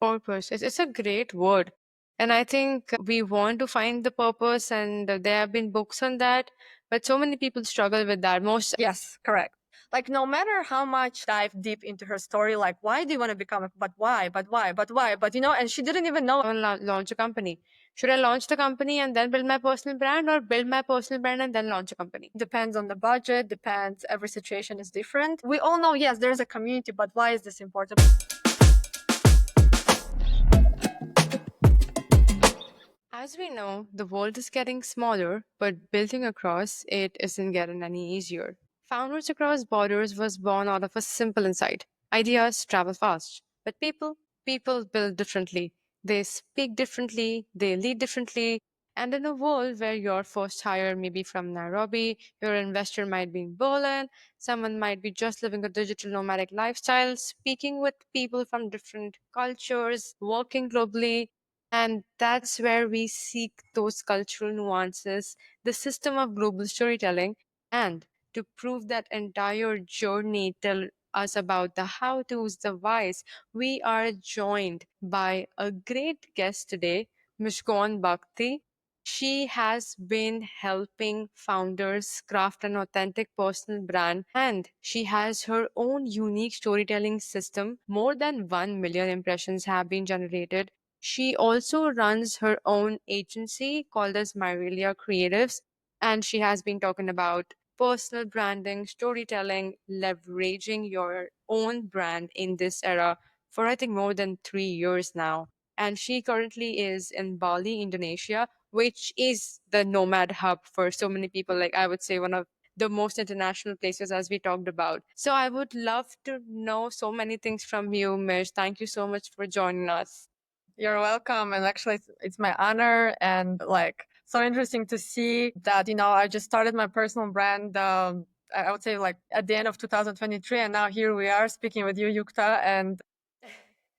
Purpose. It's a great word. And I think we want to find the purpose, and there have been books on that, but so many people struggle with that. Most Yes, correct. Like no matter how much dive deep into her story, like why do you want to become a, but why, but why, but why, but and she didn't even know. launch a company. Should I launch the company and then build my personal brand, or build my personal brand and then launch a company? Depends on the budget, depends, every situation is different. We all know, yes, there's a community, but why is this important? As we know, the world is getting smaller, but building across it isn't getting any easier. Founders Across Borders was born out of a simple insight. Ideas travel fast, but people build differently. They speak differently, they lead differently, and in a world where your first hire may be from Nairobi, your investor might be in Berlin, someone might be just living a digital nomadic lifestyle, speaking with people from different cultures, working globally, and that's where we seek those cultural nuances, the system of global storytelling, and to prove that entire journey, tell us about the how to's, the whys. We are joined by a great guest today, Mizhgon Bhakti. She has been helping founders craft an authentic personal brand, and she has her own unique storytelling system. More than 1 million impressions have been generated. She also runs her own agency called as Myrelia Creatives, and she has been talking about personal branding, storytelling, leveraging your own brand in this era for I think more than 3 years now. And she currently is in Bali, Indonesia, which is the nomad hub for so many people. Like I would say one of the most international places as we talked about. So I would love to know so many things from you, Mish. Thank you so much for joining us. You're welcome. And actually, it's my honor and like so interesting to see that, I just started my personal brand. I would say like at the end of 2023. And now here we are speaking with you, Yukta, and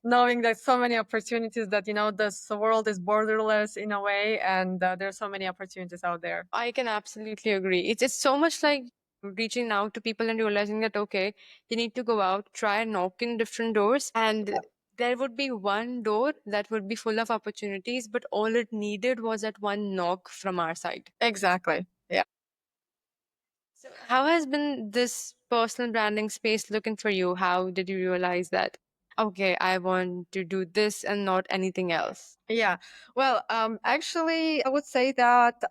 knowing that so many opportunities that, this world is borderless in a way. And there's so many opportunities out there. I can absolutely agree. It's so much like reaching out to people and realizing that okay, you need to go out, try knocking different doors, and there would be one door that would be full of opportunities, but all it needed was that one knock from our side. Exactly. Yeah. So how has been this personal branding space looking for you? How did you realize that okay, I want to do this and not anything else? Yeah. Well, actually, I would say that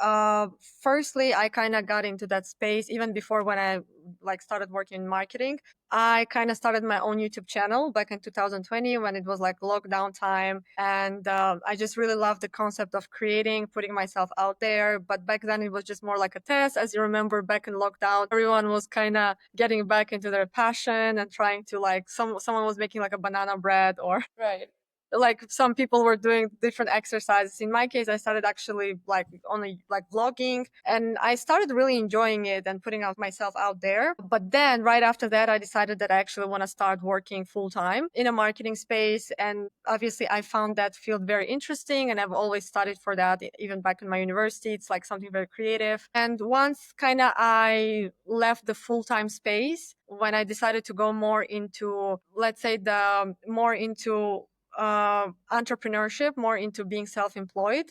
firstly, I kind of got into that space even before when I like started working in marketing. I kind of started my own YouTube channel back in 2020 when it was like lockdown time, and I just really loved the concept of creating, putting myself out there. But back then, it was just more like a test. As you remember, back in lockdown, everyone was kind of getting back into their passion and trying to like someone was making like a banana bread or Right. like some people were doing different exercises. In my case, I started actually like only like vlogging, and I started really enjoying it and putting out myself out there. But then right after that, I decided that I actually want to start working full time in a marketing space. And obviously I found that field very interesting, and I've always studied for that. Even back in my university, it's like something very creative. And once kind of I left the full time space, when I decided to go more into, let's say, the more into entrepreneurship, more into being self-employed,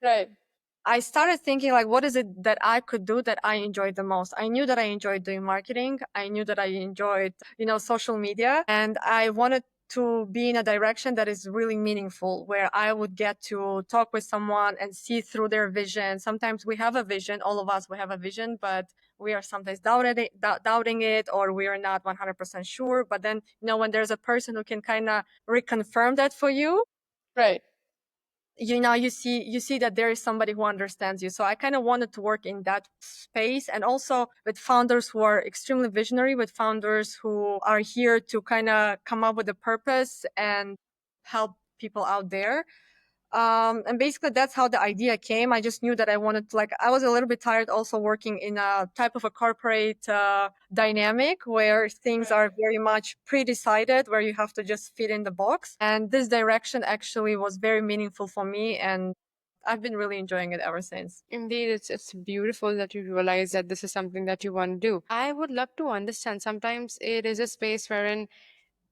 Right. I started thinking like, what is it that I could do that I enjoyed the most? I knew that I enjoyed doing marketing. I knew that I enjoyed, social media, and I wanted to be in a direction that is really meaningful, where I would get to talk with someone and see through their vision. Sometimes we have a vision, all of us, we have a vision, but we are sometimes doubting it, or we are not 100% sure. But then, when there's a person who can kind of reconfirm that for you, Right. you see that there is somebody who understands you. So I kind of wanted to work in that space, and also with founders who are extremely visionary, with founders who are here to kind of come up with a purpose and help people out there. And basically that's how the idea came. I just knew that I wanted to, like, I was a little bit tired also working in a type of a corporate dynamic where things are very much pre-decided, where you have to just fit in the box. And this direction actually was very meaningful for me, and I've been really enjoying it ever since. Indeed, it's beautiful that you realize that this is something that you want to do. I would love to understand. Sometimes it is a space wherein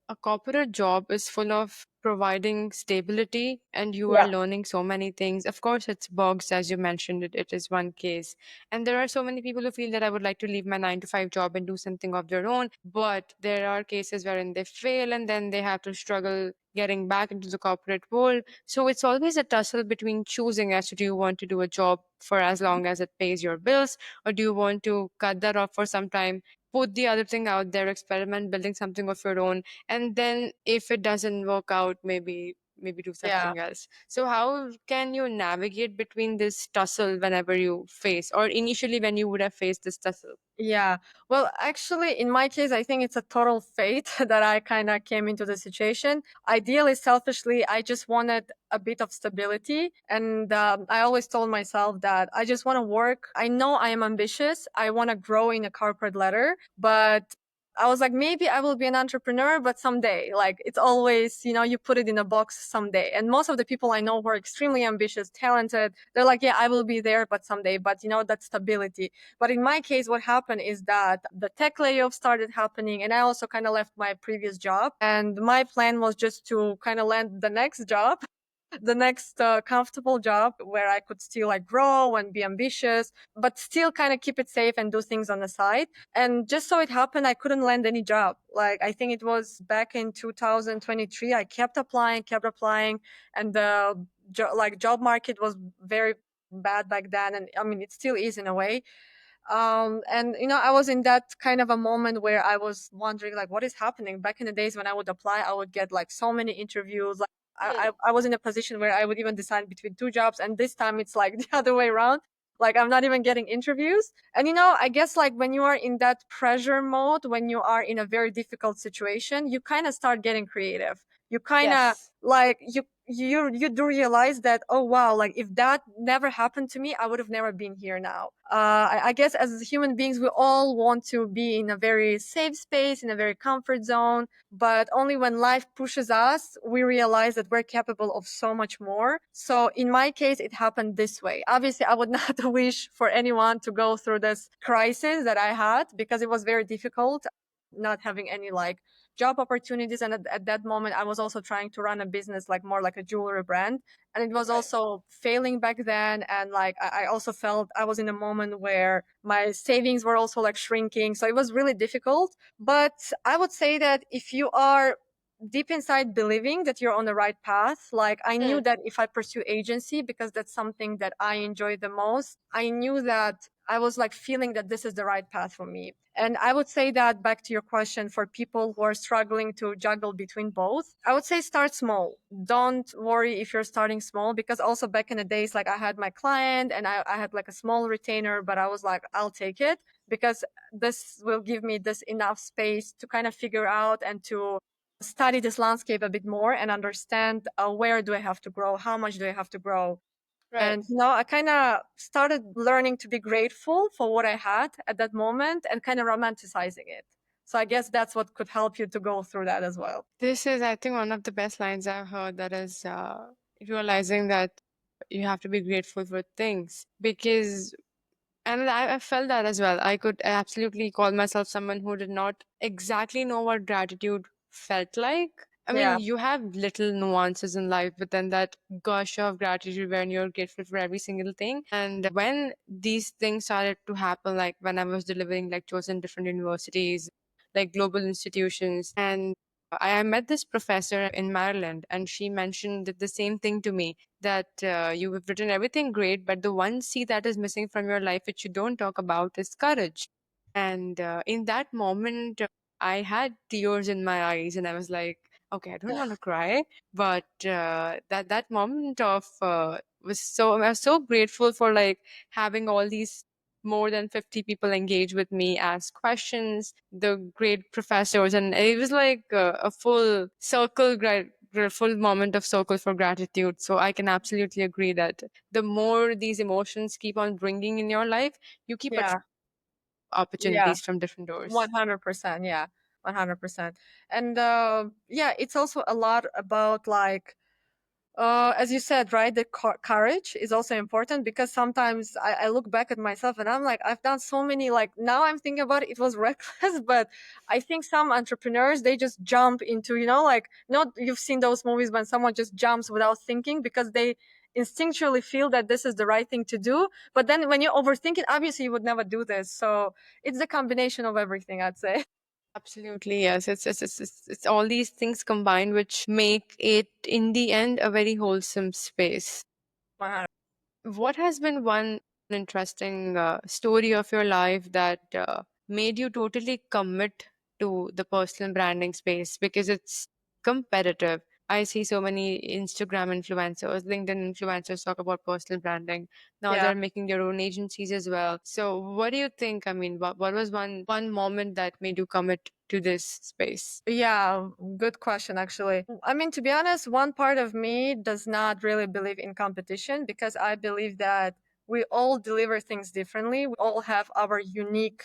a corporate job is full of providing stability and you are Yeah. learning so many things. Of course, it's bugs, as you mentioned, it is one case. And there are so many people who feel that I would like to leave my 9 to 5 job and do something of their own. But there are cases wherein they fail and then they have to struggle getting back into the corporate world. So it's always a tussle between choosing as to do you want to do a job for as long as it pays your bills, or do you want to cut that off for some time, put the other thing out there, experiment building something of your own, and then if it doesn't work out, maybe do Yeah. something else. So how can you navigate between this tussle whenever you face, or initially when you would have faced this tussle? Yeah. Well, actually, in my case, I think it's a total fate that I kind of came into the situation. Ideally, selfishly, I just wanted a bit of stability. And I always told myself that I just want to work. I know I am ambitious. I want to grow in a corporate ladder, but I was like, maybe I will be an entrepreneur, but someday, like it's always, you put it in a box someday. And most of the people I know who are extremely ambitious, talented, they're like, yeah, I will be there, but someday. But that stability. But in my case, what happened is that the tech layoff started happening, and I also kind of left my previous job. And my plan was just to kind of land the next job, the next comfortable job where I could still like grow and be ambitious, but still kind of keep it safe and do things on the side. And just so it happened, I couldn't land any job. Like I think it was back in 2023. I kept applying, and the job market was very bad back then, and I mean it still is in a way. And I was in that kind of a moment where I was wondering like what is happening. Back in the days when I would apply, I would get like so many interviews. Like I was in a position where I would even decide between two jobs, and this time it's like the other way around. Like I'm not even getting interviews. And I guess like when you are in that pressure mode, when you are in a very difficult situation, you kind of start getting creative. You kind of Yes. like you do realize that, oh wow, like if that never happened to me, I would have never been here now. I guess as human beings, we all want to be in a very safe space, in a very comfort zone, but only when life pushes us, we realize that we're capable of so much more. So in my case, it happened this way. Obviously, I would not wish for anyone to go through this crisis that I had, because it was very difficult not having any like job opportunities. And at that moment, I was also trying to run a business, like more like a jewelry brand. And it was Right. also failing back then. And like, I also felt I was in a moment where my savings were also like shrinking. So it was really difficult. But I would say that if you are deep inside believing that you're on the right path, like I knew Hmm. that if I pursue agency, because that's something that I enjoy the most, I knew that I was like feeling that this is the right path for me. And I would say that, back to your question, for people who are struggling to juggle between both, I would say start small. Don't worry if you're starting small, because also back in the days, like I had my client and I had like a small retainer, but I was like, I'll take it because this will give me this enough space to kind of figure out and to study this landscape a bit more and understand where do I have to grow, how much do I have to grow. Right. And I kind of started learning to be grateful for what I had at that moment and kind of romanticizing it. So I guess that's what could help you to go through that as well. This is, I think, one of the best lines I've heard. That is realizing that you have to be grateful for things because, and I felt that as well. I could absolutely call myself someone who did not exactly know what gratitude felt like. I mean, Yeah, you have little nuances in life, but then that gush of gratitude when you're grateful for every single thing. And when these things started to happen, like when I was delivering lectures in different universities, like global institutions, and I met this professor in Maryland, and she mentioned the same thing to me that you have written everything great, but the one C that is missing from your life, which you don't talk about, is courage. And in that moment, I had tears in my eyes, and I was like, okay, I don't want to cry, but that moment of was so I was so grateful for like having all these more than 50 people engage with me, ask questions, the great professors, and it was like a full circle, full moment of circle for gratitude. So I can absolutely agree that the more these emotions keep on bringing in your life, you keep yeah, yeah, opportunities from different doors. 100%. Yeah, 100%. And yeah, it's also a lot about like As you said, right, the courage is also important because sometimes I look back at myself and I'm like, I've done so many, like now I'm thinking about it, it was reckless, but I think some entrepreneurs, they just jump into, like, not, you've seen those movies when someone just jumps without thinking because they instinctually feel that this is the right thing to do. But then when you overthink it, obviously you would never do this. So it's the combination of everything, I'd say. Absolutely, yes. It's all these things combined which make it, in the end, a very wholesome space. What has been one interesting story of your life that made you totally commit to the personal branding space? Because it's competitive. I see so many Instagram influencers, LinkedIn influencers talk about personal branding. Now Yeah. they're making their own agencies as well. So, what do you think? I mean, what was one moment that made you commit to this space? Yeah, good question, actually. I mean, to be honest, one part of me does not really believe in competition because I believe that we all deliver things differently. We all have our unique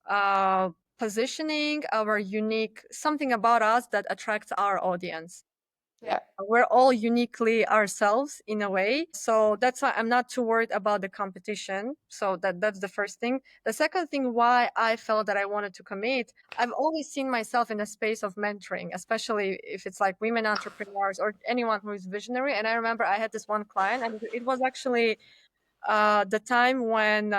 uh, positioning, our unique something about us that attracts our audience. Yeah. We're all uniquely ourselves in a way. So that's why I'm not too worried about the competition. So that's the first thing. The second thing why I felt that I wanted to commit, I've always seen myself in a space of mentoring, especially if it's like women entrepreneurs or anyone who is visionary. And I remember I had this one client and it was actually the time when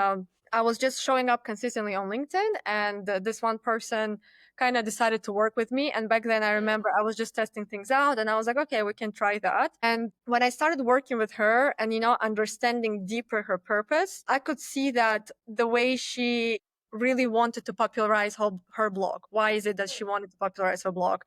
I was just showing up consistently on LinkedIn, and this one person kind of decided to work with me. And back then, I remember I was just testing things out, and I was like, okay, we can try that. And when I started working with her and, understanding deeper her purpose, I could see that the way she really wanted to popularize her blog. Why is it that she wanted to popularize her blog?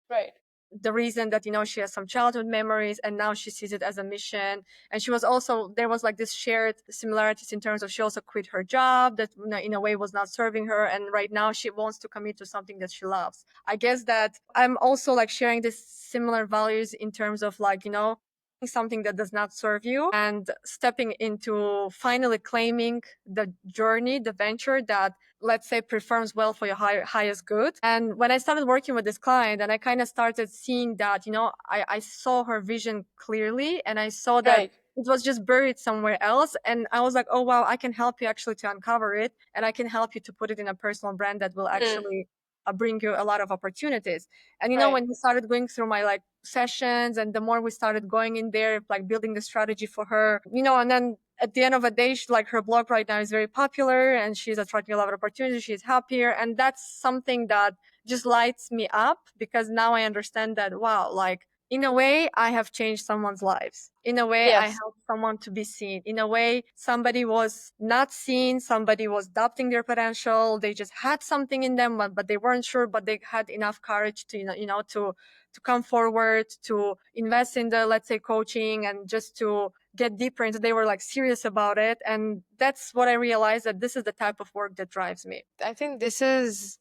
Right. The reason that she has some childhood memories and now she sees it as a mission. And she was also, there was like this shared similarities in terms of she also quit her job that in a way was not serving her, and right now she wants to commit to something that she loves. I guess that I'm also like sharing this similar values in terms of like something that does not serve you and stepping into finally claiming the journey, the venture that, let's say, performs well for your highest good. And when I started working with this client and I kind of started seeing that, I saw her vision clearly and I saw that Right. it was just buried somewhere else. And I was like, oh, wow, I can help you actually to uncover it. And I can help you to put it in a personal brand that will Mm. actually bring you a lot of opportunities. And, Right. when we started going through my like sessions and the more we started going in there, like building the strategy for her, and then at the end of the day, like her blog right now is very popular and she's attracting a lot of opportunities. She's happier. And that's something that just lights me up because now I understand that, wow, like in a way, I have changed someone's lives. In a way, I Yes. helped someone to be seen. In a way, somebody was not seen. Somebody was doubting their potential. They just had something in them, but they weren't sure, but they had enough courage to, to come forward, to invest in the, let's say, coaching and just to get deeper into, they were like serious about it. And that's what I realized, that this is the type of work that drives me. I think this is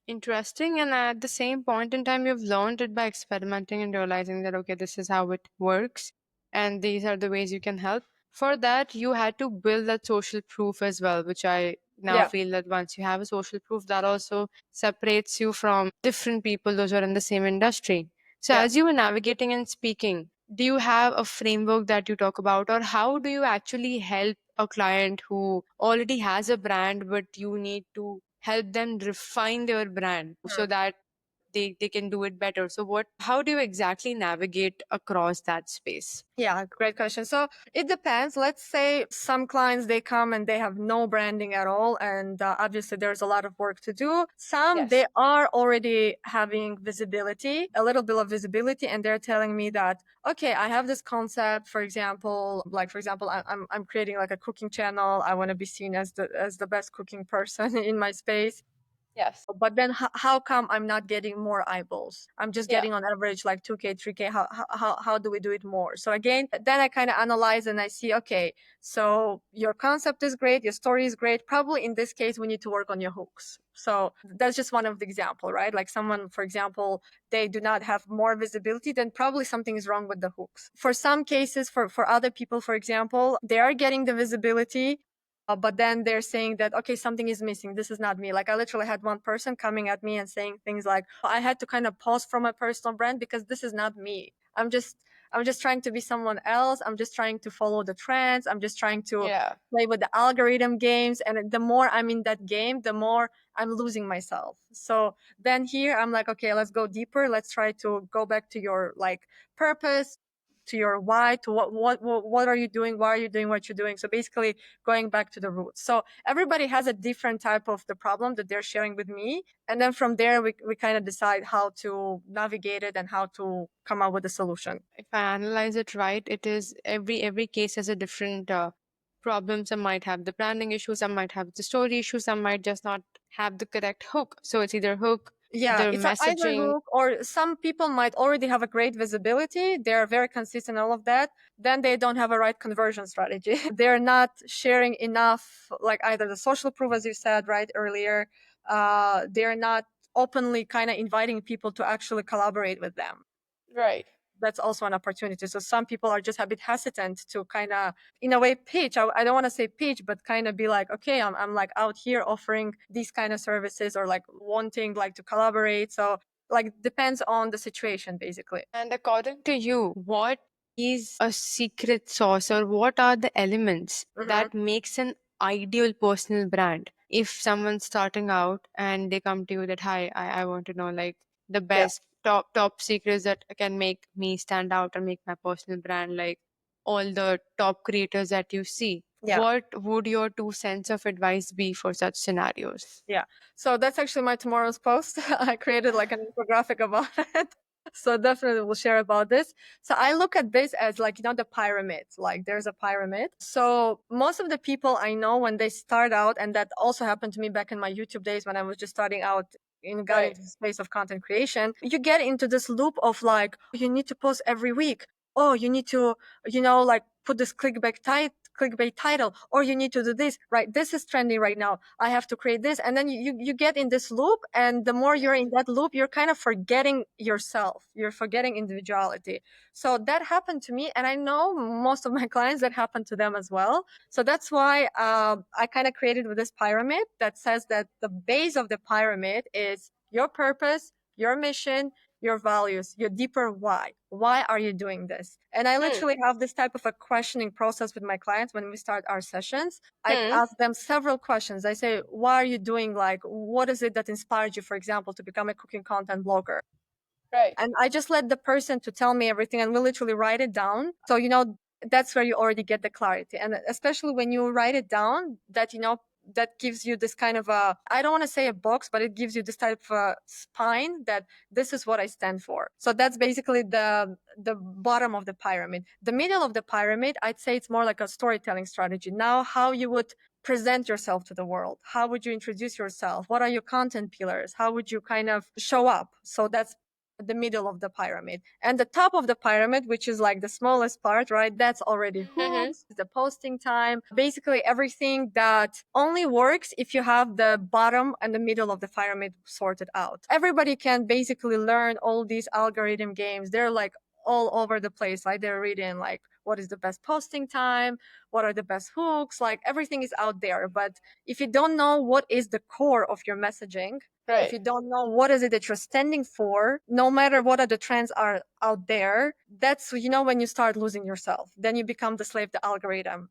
interesting, and at the same point in time, you've learned it by experimenting and realizing that, okay, this is how it works, and these are the ways you can help. For that, you had to build that social proof as well, which I now Yeah. feel that once you have a social proof, that also separates you from different people, those who are in the same industry. So, Yeah. as you were navigating and speaking, do you have a framework that you talk about, or how do you actually help a client who already has a brand, but you need to help them refine their brand so that they can do it better? So how do you exactly navigate across that space? Yeah, great question. So it depends. Let's say some clients, they come and they have no branding at all. And obviously there's a lot of work to do. Some, Yes. they are already having visibility, a little bit of visibility. And they're telling me that, okay, I have this concept, for example, like, for example, I'm creating like a cooking channel. I want to be seen as the best cooking person in my space. Yes. But then how come I'm not getting more eyeballs? I'm just Yeah. getting on average like 2K, 3K. How do we do it more? So again, then I kind of analyze and I see, okay, so your concept is great, your story is great. Probably in this case, we need to work on your hooks. So that's just one of the example, right? Like someone, for example, they do not have more visibility, then probably something is wrong with the hooks. For some cases, for other people, for example, they are getting the visibility, but then they're saying that, okay, something is missing, this is not me. Like I literally had one person coming at me and saying things like, I had to kind of pause from my personal brand because this is not me. I'm just I'm just trying to be someone else. I'm just trying to follow the trends. I'm just trying to Yeah. play with the algorithm games. And the more I'm in that game, the more I'm losing myself. So then here I'm like, okay, let's go deeper. Let's try to go back to your like purpose, to your why, to what are you doing? Why are you doing what you're doing? So basically going back to the roots. So everybody has a different type of the problem that they're sharing with me. And then from there, we kind of decide how to navigate it and how to come up with a solution. If I analyze it right, it is every case has a different problem. Some might have the branding issue, some might have the story issue, some might just not have the correct hook. So it's either hook, Yeah, the it's either messaging. hook, or some people might already have a great visibility. They're very consistent, all of that. Then they don't have a right conversion strategy. They're not sharing enough, like either the social proof, as you said right earlier. They're not openly kind of inviting people to actually collaborate with them. Right. That's also an opportunity. So some people are just a bit hesitant to kind of, in a way, pitch. I don't want to say pitch, but kind of be like, okay, I'm like out here offering these kind of services or like wanting like to collaborate. So like depends on the situation, basically. And according to you, what is a secret sauce or what are the elements Hmm. that makes an ideal personal brand? If someone's starting out and they come to you that, hi, I want to know like the Yeah. best top secrets that can make me stand out and make my personal brand like all the top creators that you see. Yeah. What would your 2 cents of advice be for such scenarios? Yeah. So that's actually my tomorrow's post. I created like an infographic about it. So definitely we'll share about this. So I look at this as like, the pyramid, like there's a pyramid. So most of the people I know when they start out, and that also happened to me back in my YouTube days when I was just starting out and got Right. into the space of content creation, you get into this loop of like, you need to post every week. Oh, you need to, like put this clickbait title, or you need to do this, right? This is trending right now. I have to create this. And then you get in this loop. And the more you're in that loop, you're kind of forgetting yourself. You're forgetting individuality. So that happened to me. And I know most of my clients that happened to them as well. So that's why I kind of created with this pyramid that says that the base of the pyramid is your purpose, your mission, your values, your deeper why. Why are you doing this? And I Hmm. literally have this type of a questioning process with my clients when we start our sessions. I Hmm. ask them several questions. I say, why are you doing, like, what is it that inspired you, for example, to become a cooking content blogger? Right. And I just let the person to tell me everything, and we literally write it down. So, that's where you already get the clarity. And especially when you write it down, that gives you this kind of a, I don't want to say a box, but it gives you this type of a spine that this is what I stand for. So that's basically the bottom of the pyramid. The middle of the pyramid, I'd say it's more like a storytelling strategy. Now, how you would present yourself to the world. How would you introduce yourself? What are your content pillars? How would you kind of show up? So that's the middle of the pyramid. And the top of the pyramid, which is like the smallest part, right? That's already Hmm. hooks, the posting time, basically everything that only works if you have the bottom and the middle of the pyramid sorted out. Everybody can basically learn all these algorithm games. They're like all over the place. Like they're reading like what is the best posting time, what are the best hooks, like everything is out there. But if you don't know what is the core of your messaging, if Right. you don't know what is it that you're standing for, no matter what other trends are out there, that's when you start losing yourself. Then you become the slave to the algorithm.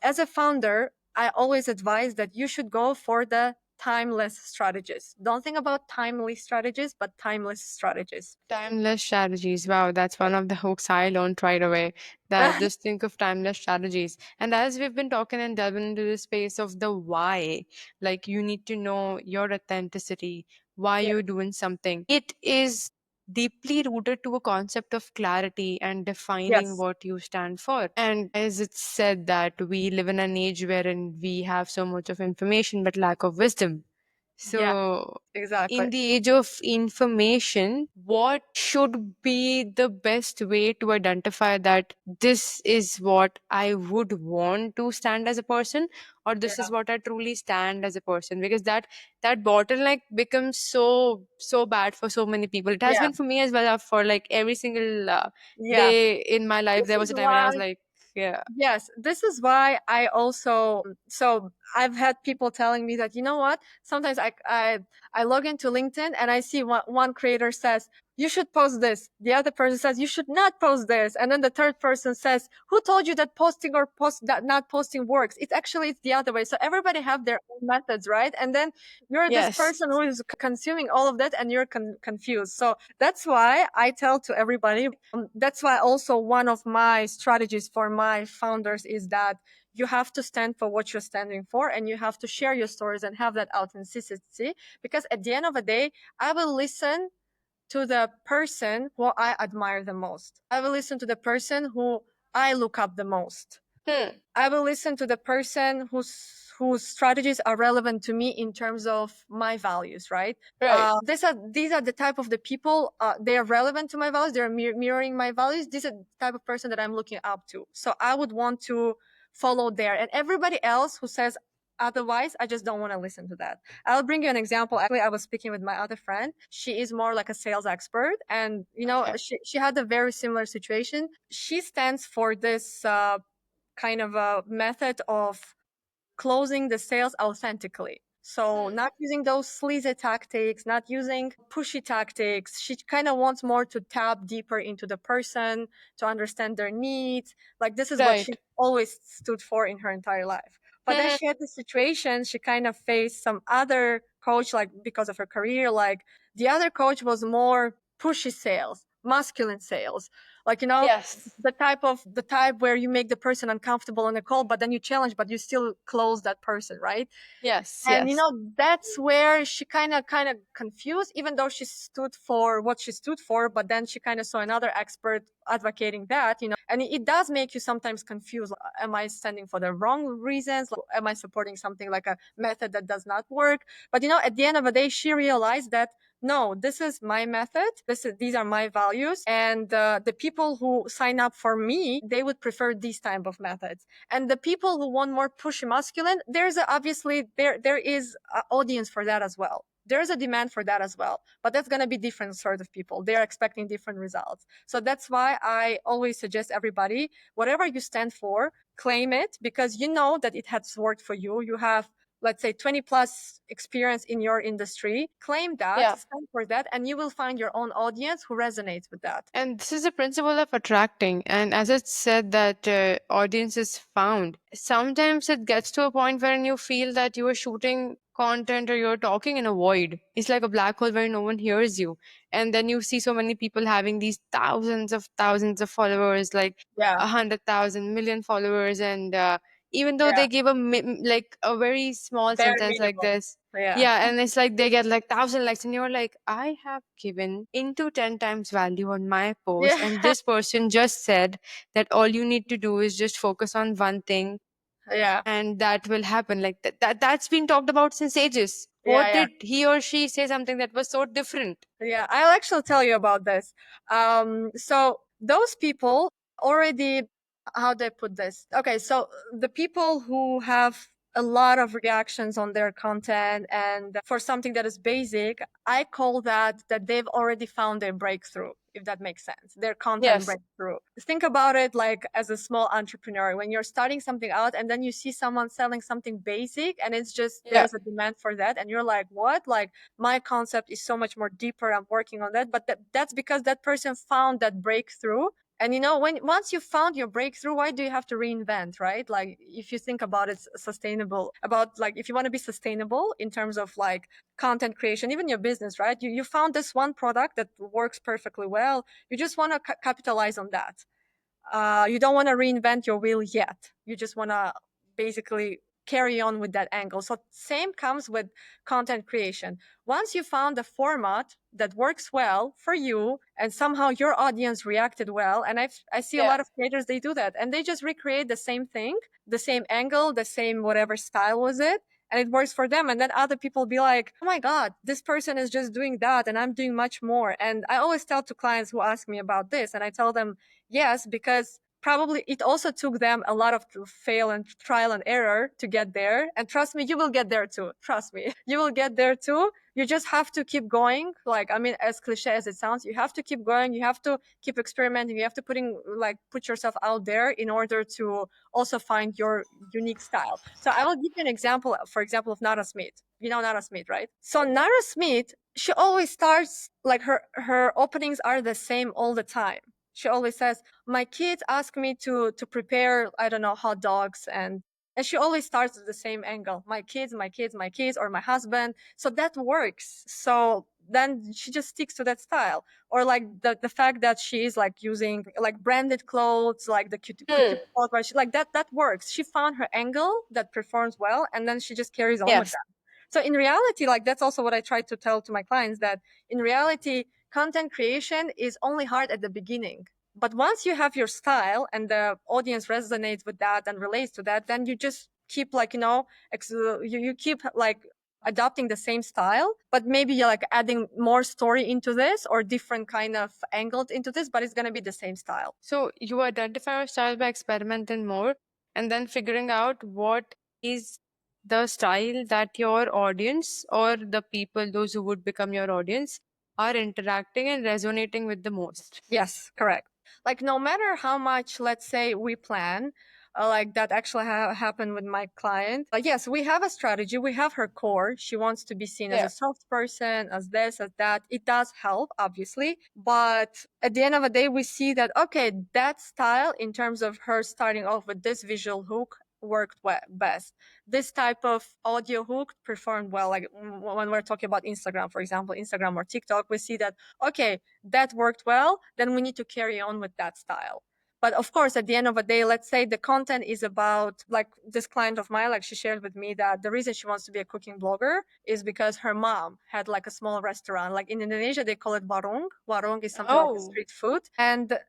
As a founder, I always advise that you should go for the timeless strategies. Don't think about timely strategies, but timeless strategies. Timeless strategies. Wow, that's one of the hooks I learned right away. That just think of timeless strategies. And as we've been talking and delving into the space of the why, like you need to know your authenticity, why Yeah. you're doing something. It is deeply rooted to a concept of clarity and defining Yes. what you stand for. And as it's said that we live in an age wherein we have so much of information but lack of wisdom. Yeah, So exactly. in the age of information, what should be the best way to identify that this is what I would want to stand as a person, or this Yeah. is what I truly stand as a person? Because that bottleneck becomes so bad for so many people. It has Yeah. been for me as well. For like every single Yeah. day in my life, This there is was a time when I why. was like, yeah, Yes, this is why I also, so I've had people telling me that, you know what, sometimes I log into LinkedIn and I see one creator says, you should post this. The other person says, you should not post this. And then the third person says, who told you that posting or that not posting works? It's the other way. So everybody have their own methods, right? And then you're this Yes. person who is consuming all of that and you're confused. So that's why I tell to everybody, that's why also one of my strategies for my founders is that you have to stand for what you're standing for and you have to share your stories and have that authenticity, because at the end of the day, I will listen to the person who I admire the most. I will listen to the person who I look up the most. Hmm. I will listen to the person whose strategies are relevant to me in terms of my values, right? Right. These are the type of the people, they are relevant to my values, they're mirroring my values. These are the type of person that I'm looking up to. So I would want to follow there. And everybody else who says otherwise, I just don't want to listen to that. I'll bring you an example. Actually, I was speaking with my other friend. She is more like a sales expert. And, Okay. she had a very similar situation. She stands for this kind of a method of closing the sales authentically. So Hmm. not using those sleazy tactics, not using pushy tactics. She kind of wants more to tap deeper into the person, to understand their needs. Like this is what she Right. always stood for in her entire life. But then Hmm. she had this situation, she kind of faced some other coach, like because of her career, like the other coach was more pushy sales, masculine sales. Like, Yes. the type where you make the person uncomfortable on a call, but then you challenge, but you still close that person, right? Yes. And Yes. that's where she kind of confused, even though she stood for what she stood for, but then she kind of saw another expert advocating that, and it does make you sometimes confused. Am I standing for the wrong reasons? Like, am I supporting something like a method that does not work? But at the end of the day, she realized that no, this is my method. These are my values, and the people who sign up for me, they would prefer these type of methods. And the people who want more pushy masculine, obviously there is an audience for that as well. There's a demand for that as well, but that's going to be different sort of people. They're expecting different results. So that's why I always suggest everybody, whatever you stand for, claim it, because you know that it has worked for you. You have, let's say, 20 plus experience in your industry. Claim that, Yeah. stand for that, and you will find your own audience who resonates with that. And this is the principle of attracting. And as it said, that audience is found. Sometimes it gets to a point wherein you feel that you are shooting content or you're talking in a void. It's like a black hole where no one hears you. And then you see so many people having these thousands of followers, like Yeah, 100,000 million followers. And even though yeah, they give like a very small bare sentence like minimum. this, Yeah, yeah, and it's like they get like 1,000 likes, and you're like, I have given into 10 times value on my post, yeah, and this person just said that all you need to do is just focus on one thing, yeah, and that will happen. Like that's been talked about since ages. yeah, What yeah. did he or she say something that was so different? Yeah, I'll actually tell you about this. So those people already, how do I put this? Okay, so the people who have a lot of reactions on their content and for something that is basic, I call that they've already found their breakthrough, if that makes sense. Their content Yes. breakthrough. Think about it like as a small entrepreneur. When you're starting something out and then you see someone selling something basic and it's just Yeah. there's a demand for that and you're like, what? Like my concept is so much more deeper. I'm working on that. But that's because that person found that breakthrough. And when once you found your breakthrough, why do you have to reinvent, right? Like if you think about it, sustainable, about like if you want to be sustainable in terms of like content creation, even your business, right? You found this one product that works perfectly well. You just want to capitalize on that. You don't want to reinvent your wheel yet. You just want to basically carry on with that angle. So same comes with content creation. Once you found a format that works well for you and somehow your audience reacted well, and I see a Yeah. lot of creators, they do that and they just recreate the same thing, the same angle, the same whatever style was it, and it works for them. And then other people be like, oh my God, this person is just doing that and I'm doing much more. And I always tell to clients who ask me about this, and I tell them, yes, because probably it also took them a lot of fail and trial and error to get there. And trust me, you will get there too. Trust me, you will get there too. You just have to keep going. Like, I mean, as cliche as it sounds, you have to keep going. You have to keep experimenting. You have to put yourself out there in order to also find your unique style. So I will give you an example, for example, of Nara Smith. You know Nara Smith, right? So Nara Smith, she always starts like her openings are the same all the time. She always says, "My kids ask me to prepare, I don't know, hot dogs," and she always starts at the same angle. My kids, my kids, my kids, or my husband. So that works. So then she just sticks to that style. Or like the fact that she is like using like branded clothes, like the cute Hmm. clothes, right? She, like that works. She found her angle that performs well, and then she just carries on with Yes. that. So in reality, like that's also what I try to tell to my clients, that in reality, content creation is only hard at the beginning. But once you have your style and the audience resonates with that and relates to that, then you just keep like, you keep like adopting the same style, but maybe you're like adding more story into this or different kind of angles into this, but it's going to be the same style. So you identify your style by experimenting more and then figuring out what is the style that your audience or the people, those who would become your audience, are interacting and resonating with the most. Yes, correct. Like no matter how much, let's say we plan, like that actually happened with my client. Yes, we have a strategy. We have her core. She wants to be seen as a Yeah. soft person, as this, as that. It does help, obviously. But at the end of the day, we see that, okay, that style in terms of her starting off with this visual hook worked best. This type of audio hook performed well. Like when we're talking about Instagram, for example, Instagram or TikTok, we see that, okay, that worked well, then we need to carry on with that style. But of course, at the end of the day, let's say the content is about, like this client of mine, like she shared with me that the reason she wants to be a cooking blogger is because her mom had like a small restaurant. Like in Indonesia, they call it warung. Warung is something like a Oh, street food. And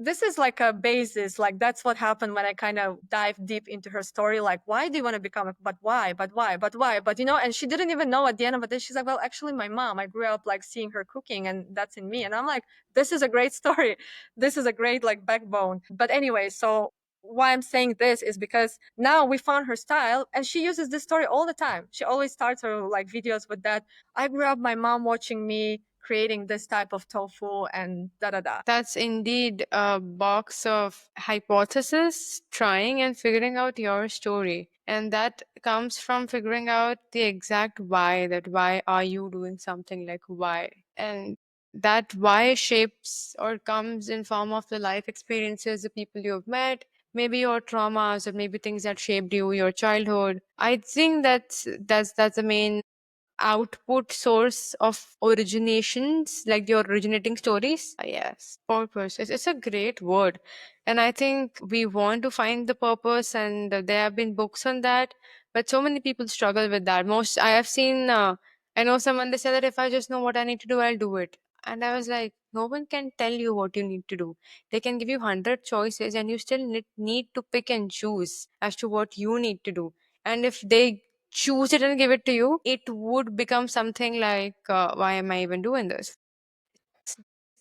this is like a basis, like that's what happened when I kind of dive deep into her story, like why do you want to become a, but why, but and she didn't even know at the end of the day. She's like, well, actually my mom, I grew up like seeing her cooking and that's in me. And I'm like, this is a great story. This is a great like backbone. But anyway, so why I'm saying this is because now we found her style and she uses this story all the time. She always starts her like videos with that. I grew up my mom watching me creating this type of tofu and da da da. that's indeed a box of hypothesis, trying and figuring out your story. And that comes from figuring out the exact why, that why are you doing something, like why. And that why shapes or comes in form of the life experiences, the people you have met, maybe your traumas or maybe things that shaped you, your childhood. I think that's the main output source of originations, like your originating stories. Yes, purpose. It's a great word. And I think we want to find the purpose, and there have been books on that, but so many people struggle with that. Most I have seen, I know someone, they say that if I just know what I need to do, I'll do it. And I was like, no one can tell you what you need to do. They can give you 100 choices, and you still need to pick and choose as to what you need to do. And if they choose it and give it to you, it would become something like, why am I even doing this?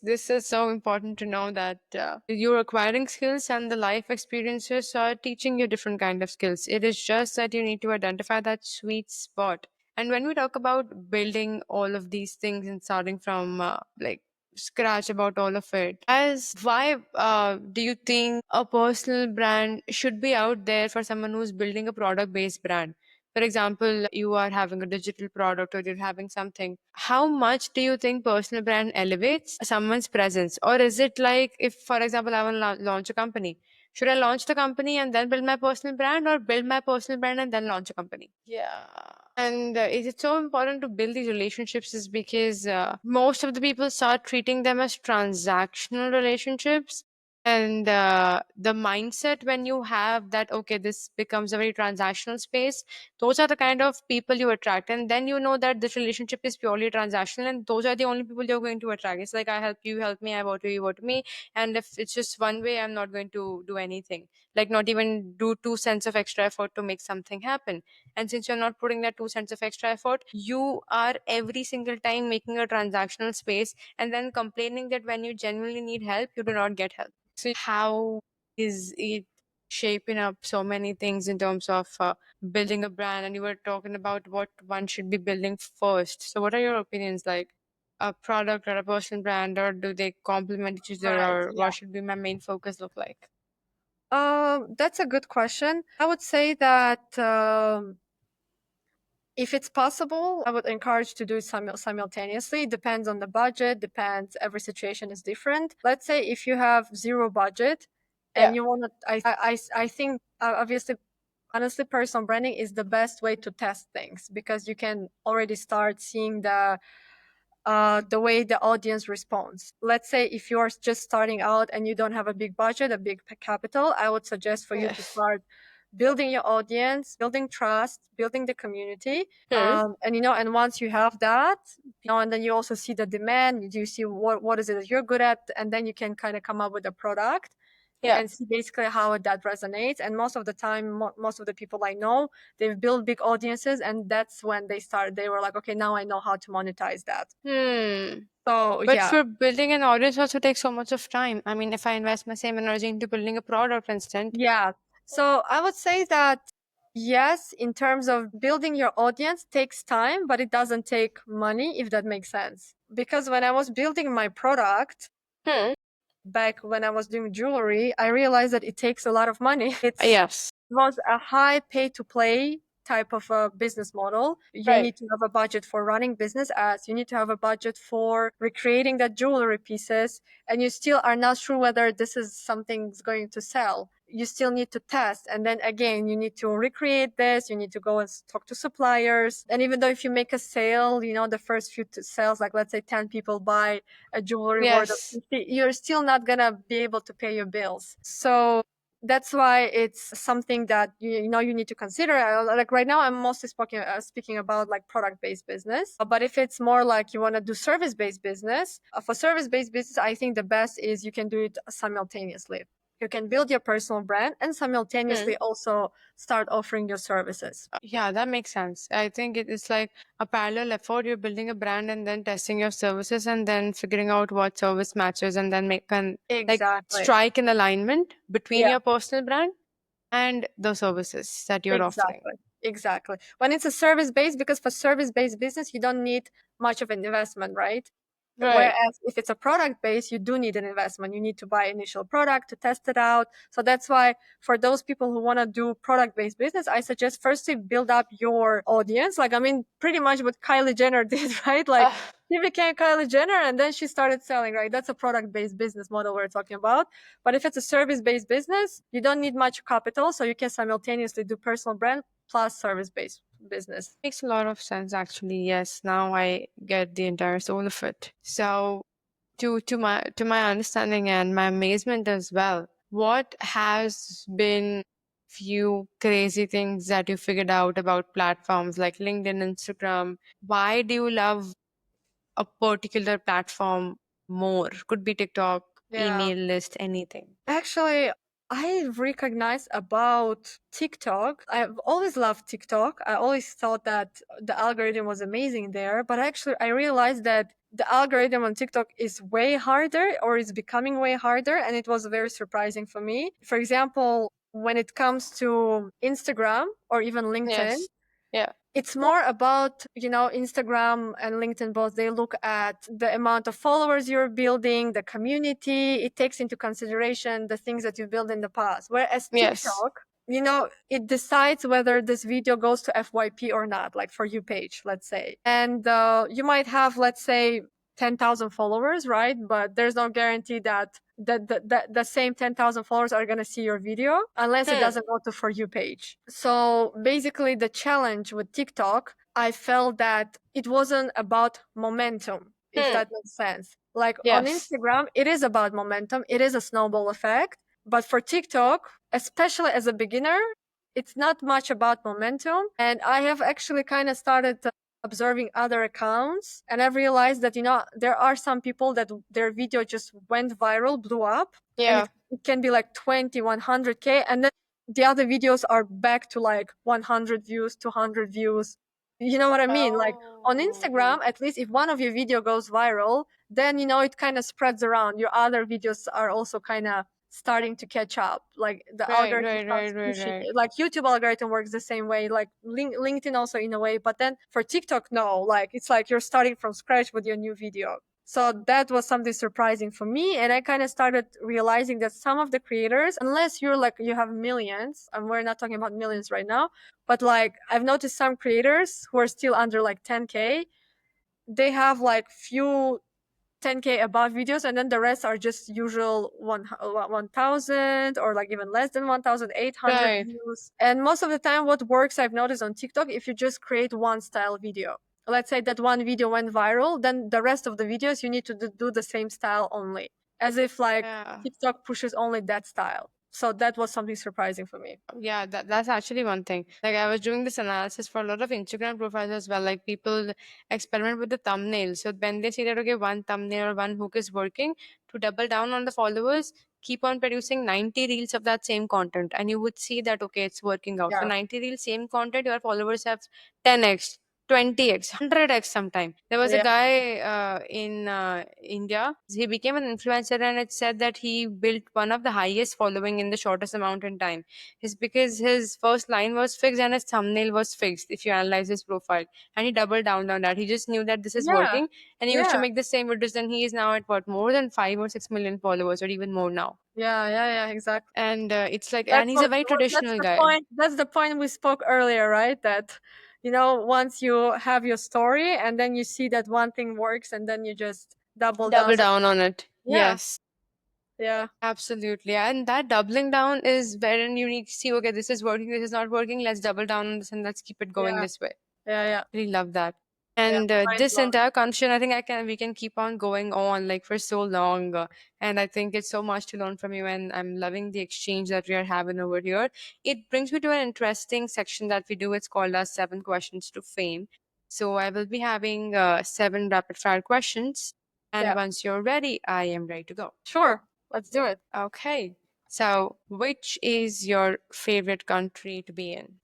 This is so important to know that you're acquiring skills and the life experiences are teaching you different kind of skills. It is just that you need to identify that sweet spot. And when we talk about building all of these things and starting from like scratch about all of it, as why do you think a personal brand should be out there for someone who's building a product based brand? For example, you are having a digital product or you're having something. How much do you think personal brand elevates someone's presence? Or is it like, if, for example, I want to launch a company, should I launch the company and then build my personal brand, or build my personal brand and then launch a company? Yeah. And is it so important to build these relationships is because most of the people start treating them as transactional relationships. And the mindset when you have that, okay, this becomes a very transactional space, those are the kind of people you attract. And then you know that this relationship is purely transactional, and those are the only people you're going to attract. It's like, I help you, help me, I vote you, you vote me. And if it's just one way, I'm not going to do anything, like not even do 2 cents of extra effort to make something happen. And since you're not putting that 2 cents of extra effort, you are every single time making a transactional space and then complaining that when you genuinely need help, you do not get help. So how is it shaping up so many things in terms of building a brand? And you were talking about what one should be building first. So what are your opinions, like a product or a personal brand, or do they complement each other, Right. or Yeah. what should be my main focus look like? That's a good question. I would say that If it's possible, I would encourage to do it simultaneously. Depends on the budget, depends, every situation is different. Let's say if you have zero budget and Yeah. you want to, I think obviously, honestly, personal branding is the best way to test things because you can already start seeing the way the audience responds. Let's say if you're just starting out and you don't have a big budget, a big capital, I would suggest for you to Yes. start building your audience, building trust, building the community. Hmm. And and once you have that, and then you also see the demand, you see what is it that you're good at, and then you can kind of come up with a product Yeah. and see basically how that resonates. And most of the time, most of the people I know, they've built big audiences, and that's when they were like, okay, now I know how to monetize that. Hmm. So But yeah, for building an audience also takes so much of time. I mean, if I invest my same energy into building a product, for instance. yeah. So I would say that yes, in terms of building your audience takes time, but it doesn't take money, if that makes sense. Because when I was building my product, Hmm. back when I was doing jewelry, I realized that it takes a lot of money. It Yes. was a high pay to play type of a business model. You Right. need to have a budget for running business ads. You need to have a budget for recreating the jewelry pieces. And you still are not sure whether this is something's going to sell. You still need to test. And then again, you need to recreate this. You need to go and talk to suppliers. And even though if you make a sale, the first few sales, like let's say 10 people buy a jewelry worth of Yes. 50, you're still not going to be able to pay your bills. So that's why it's something that you need to consider. Like right now, I'm mostly speaking about like product-based business. But if it's more like you want to do service-based business, for service-based business, I think the best is you can do it simultaneously. You can build your personal brand and Hmm. simultaneously also start offering your services. Yeah, that makes sense. I think it is like a parallel effort. You're building a brand and then testing your services and then figuring out what service matches and then make an like Exactly. strike an alignment between Yeah. your personal brand and the services that you're offering. Exactly. Exactly. When it's a service based, because for service based business, you don't need much of an investment, right? Right. Whereas if it's a product based, you do need an investment. You need to buy initial product to test it out. So that's why for those people who want to do product based business, I suggest firstly build up your audience. Like, I mean, pretty much what Kylie Jenner did, right? Like, Ah, she became Kylie Jenner and then she started selling, right? That's a product based business model we're talking about. But if it's a service based business, you don't need much capital. So you can simultaneously do personal brand plus service based business. makes a lot of sense actually. Yes, now I get the entire soul of it. So to my understanding and my amazement as well, what has been few crazy things that you figured out about platforms like LinkedIn, Instagram? Why do you love a particular platform more? Could be TikTok, Yeah. email list, anything. Actually, I recognized about TikTok. I've always loved TikTok. I always thought that the algorithm was amazing there, but actually I realized that the algorithm on TikTok is way harder or is becoming way harder, and it was very surprising for me. For example, when it comes to Instagram or even LinkedIn, Yes. Yeah. it's more about, Instagram and LinkedIn both, they look at the amount of followers you're building, the community. It takes into consideration the things that you built in the past. Whereas Yes. TikTok, it decides whether this video goes to FYP or not, like for you page, let's say. And you might have, let's say, 10,000 followers, right? But there's no guarantee that the same 10,000 followers are going to see your video unless it Hmm. doesn't go to For You page. So basically, the challenge with TikTok, I felt that it wasn't about momentum, if Hmm. that makes sense. Like on Yes. Instagram, it is about momentum, it is a snowball effect. But for TikTok, especially as a beginner, it's not much about momentum. And I have actually kind of started observing other accounts, and I've realized that there are some people that their video just went viral, blew up, and Yeah. it can be like 20, 100K, and then the other videos are back to like 100 views, 200 views. You know what I mean? Like on Oh. Instagram, at least if one of your video goes viral, then it kind of spreads around. Your other videos are also kind of starting to catch up. Like the Right, algorithm right, right, starts right, pushing right. it. Like YouTube algorithm works the same way, like LinkedIn also in a way. But then for TikTok, no, like it's like you're starting from scratch with your new video. So that was something surprising for me. And I kind of started realizing that some of the creators, unless you're like, you have millions, and we're not talking about millions right now, but like I've noticed some creators who are still under like 10K, they have like few 10K above videos, and then the rest are just usual 1,000 or like even less than 1,800 Right. views. And most of the time, what works, I've noticed on TikTok, if you just create one style video, let's say that one video went viral, then the rest of the videos you need to do the same style only, as if like Yeah. TikTok pushes only that style. So that was something surprising for me. Yeah, that's actually one thing. Like I was doing this analysis for a lot of Instagram profiles as well. Like people experiment with the thumbnail. So when they see that okay, one thumbnail or one hook is working, to double down on the followers, keep on producing 90 reels of that same content. And you would see that okay, it's working out. For Yeah. 90 reels, same content, your followers have 10x. 20x, 100x sometime. There was a Yeah. guy in India. He became an influencer, and it said that he built one of the highest following in the shortest amount in time is because his first line was fixed and his thumbnail was fixed if you analyze his profile, and he doubled down on that. He just knew that this is Yeah. working, and he used to Yeah. make the same videos, and he is now at what, more than 5 or 6 million followers or even more now. Yeah. Yeah. Yeah. Exactly. And it's like, and he's a very That's traditional the guy. point. That's the point we spoke earlier, right? That once you have your story and then you see that one thing works and then you just double down. Double down on it. Yeah, Yes. yeah, Absolutely. And that doubling down is wherein you need to see, okay, this is working, this is not working, let's double down on this and let's keep it going yeah, this way. yeah, yeah, Really love that. yeah. And Mind this blowing. entire conversation, I think we can keep on going on like for so long. And I think it's so much to learn from you, and I'm loving the exchange that we are having over here. It brings me to an interesting section that we do. It's called our 7 questions to fame. So I will be having 7 rapid fire questions. And Yeah, once you're ready, I am ready to go. sure. Let's do it. Okay. So, which is your favorite country to be in?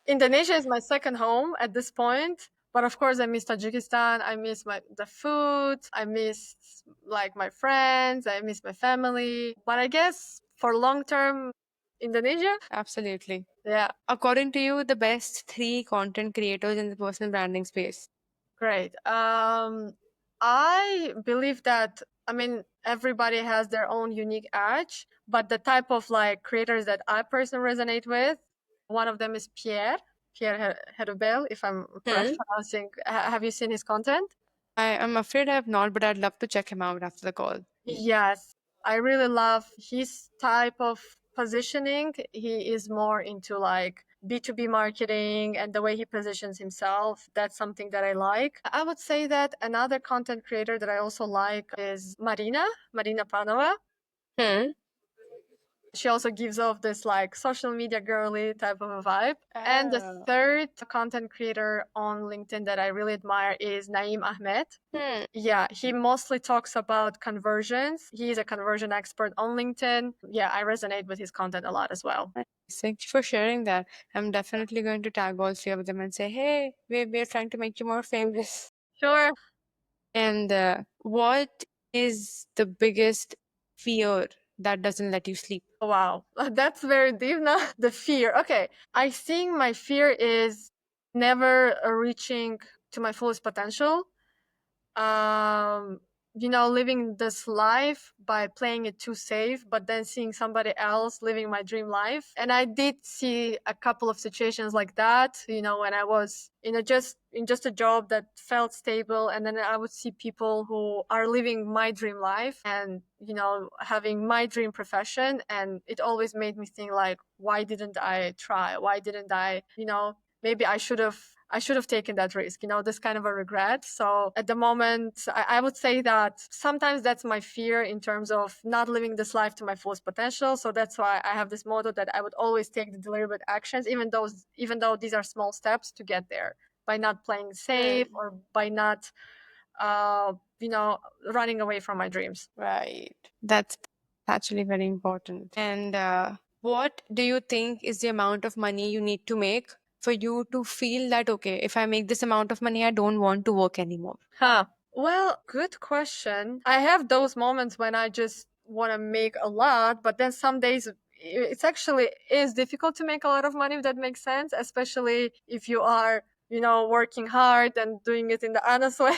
Indonesia is my second home at this point, but of course I miss Tajikistan. I miss the food. I miss like my friends. I miss my family. But I guess for long term, Indonesia. Absolutely. Yeah. According to you, the best 3 content creators in the personal branding space? Great. I believe that, I mean, everybody has their own unique edge, but the type of like creators that I personally resonate with, one of them is Pierre Herubel, if I'm correct Hmm. pronouncing. Have you seen his content? I am afraid I have not, but I'd love to check him out after the call. Yes, I really love his type of positioning. He is more into like B2B marketing and the way he positions himself. That's something that I like. I would say that another content creator that I also like is Marina Panova. Hmm. She also gives off this like social media girly type of a vibe. And the Oh. third content creator on LinkedIn that I really admire is Naeem Ahmed. Hmm. Yeah, he mostly talks about conversions. He's a conversion expert on LinkedIn. Yeah, I resonate with his content a lot as well. Nice. Thank you for sharing that. I'm definitely going to tag all 3 of them and say, hey, we're trying to make you more famous. Sure. And what is the biggest fear that doesn't let you sleep? Wow, that's very deep now. The fear. Okay, I think my fear is never reaching to my fullest potential. um Living this life by playing it too safe, but then seeing somebody else living my dream life. And I did see a couple of situations like that, when I was in just a job that felt stable, and then I would see people who are living my dream life and having my dream profession, and it always made me think like, why didn't I try? Why didn't I, maybe I should have taken that risk, this kind of a regret. So at the moment, I would say that sometimes that's my fear in terms of not living this life to my fullest potential. So that's why I have this motto that I would always take the deliberate actions, even though these are small steps to get there, by not playing safe Hmm. or by not, uh, running away from my dreams. Right. That's actually very important. And what do you think is the amount of money you need to make for you to feel that, okay, if I make this amount of money, I don't want to work anymore? Huh. Well, good question. I have those moments when I just want to make a lot, but then some days it's actually is difficult to make a lot of money, if that makes sense, especially if you are working hard and doing it in the honest way.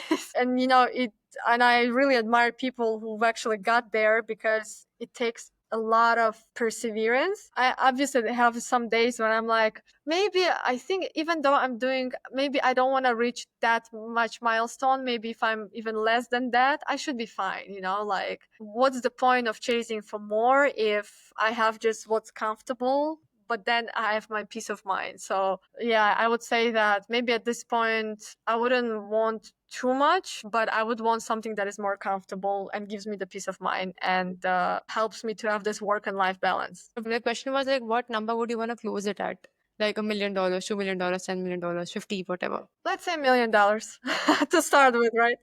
And I really admire people who've actually got there because it takes a lot of perseverance. I obviously have some days when I'm like, maybe I think even though I'm doing, maybe I don't want to reach that much milestone. Maybe if I'm even less than that, I should be fine. Like, what's the point of chasing for more if I have just what's comfortable? But then I have my peace of mind. So yeah, I would say that maybe at this point I wouldn't want too much, but I would want something that is more comfortable and gives me the peace of mind and helps me to have this work and life balance. The question was like, what number would you want to close it at? Like $1 million, $2 million, $10 million, 50, whatever. Let's say $1 million to start with, right?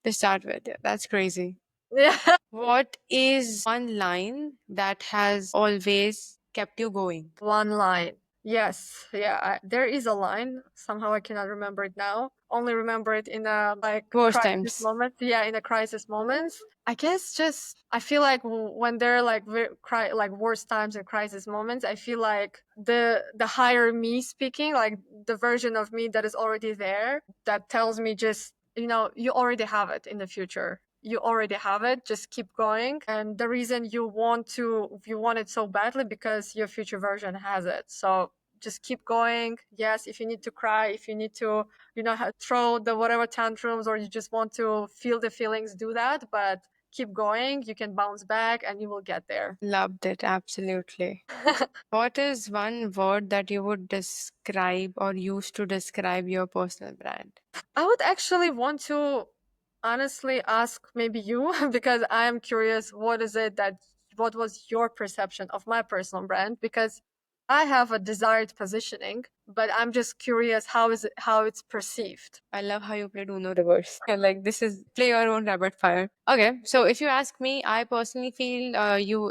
To start with, yeah, that's crazy. Yeah. What is one line that has always kept you going? One line. Yes, yeah, there is a line. Somehow I cannot remember it now. Only remember it in a like Worst crisis times. moment. Yeah, in a crisis moments. I guess just I feel like when there are like like worst times and crisis moments, I feel like the higher me speaking, like the version of me that is already there, that tells me just you already have it in the future. You already have it. Just keep going. And the reason you want it so badly because your future version has it. So just keep going. Yes, if you need to cry, if you need to, throw the whatever tantrums, or you just want to feel the feelings, do that. But keep going. You can bounce back and you will get there. Loved it, absolutely. What is one word that you would describe or use to describe your personal brand? I would actually want to honestly ask maybe you because I am curious what was your perception of my personal brand, because I have a desired positioning, but I'm just curious how it's perceived. I love how you played Uno reverse. Like this is play your own rapid fire. Okay, so if you ask me, I personally feel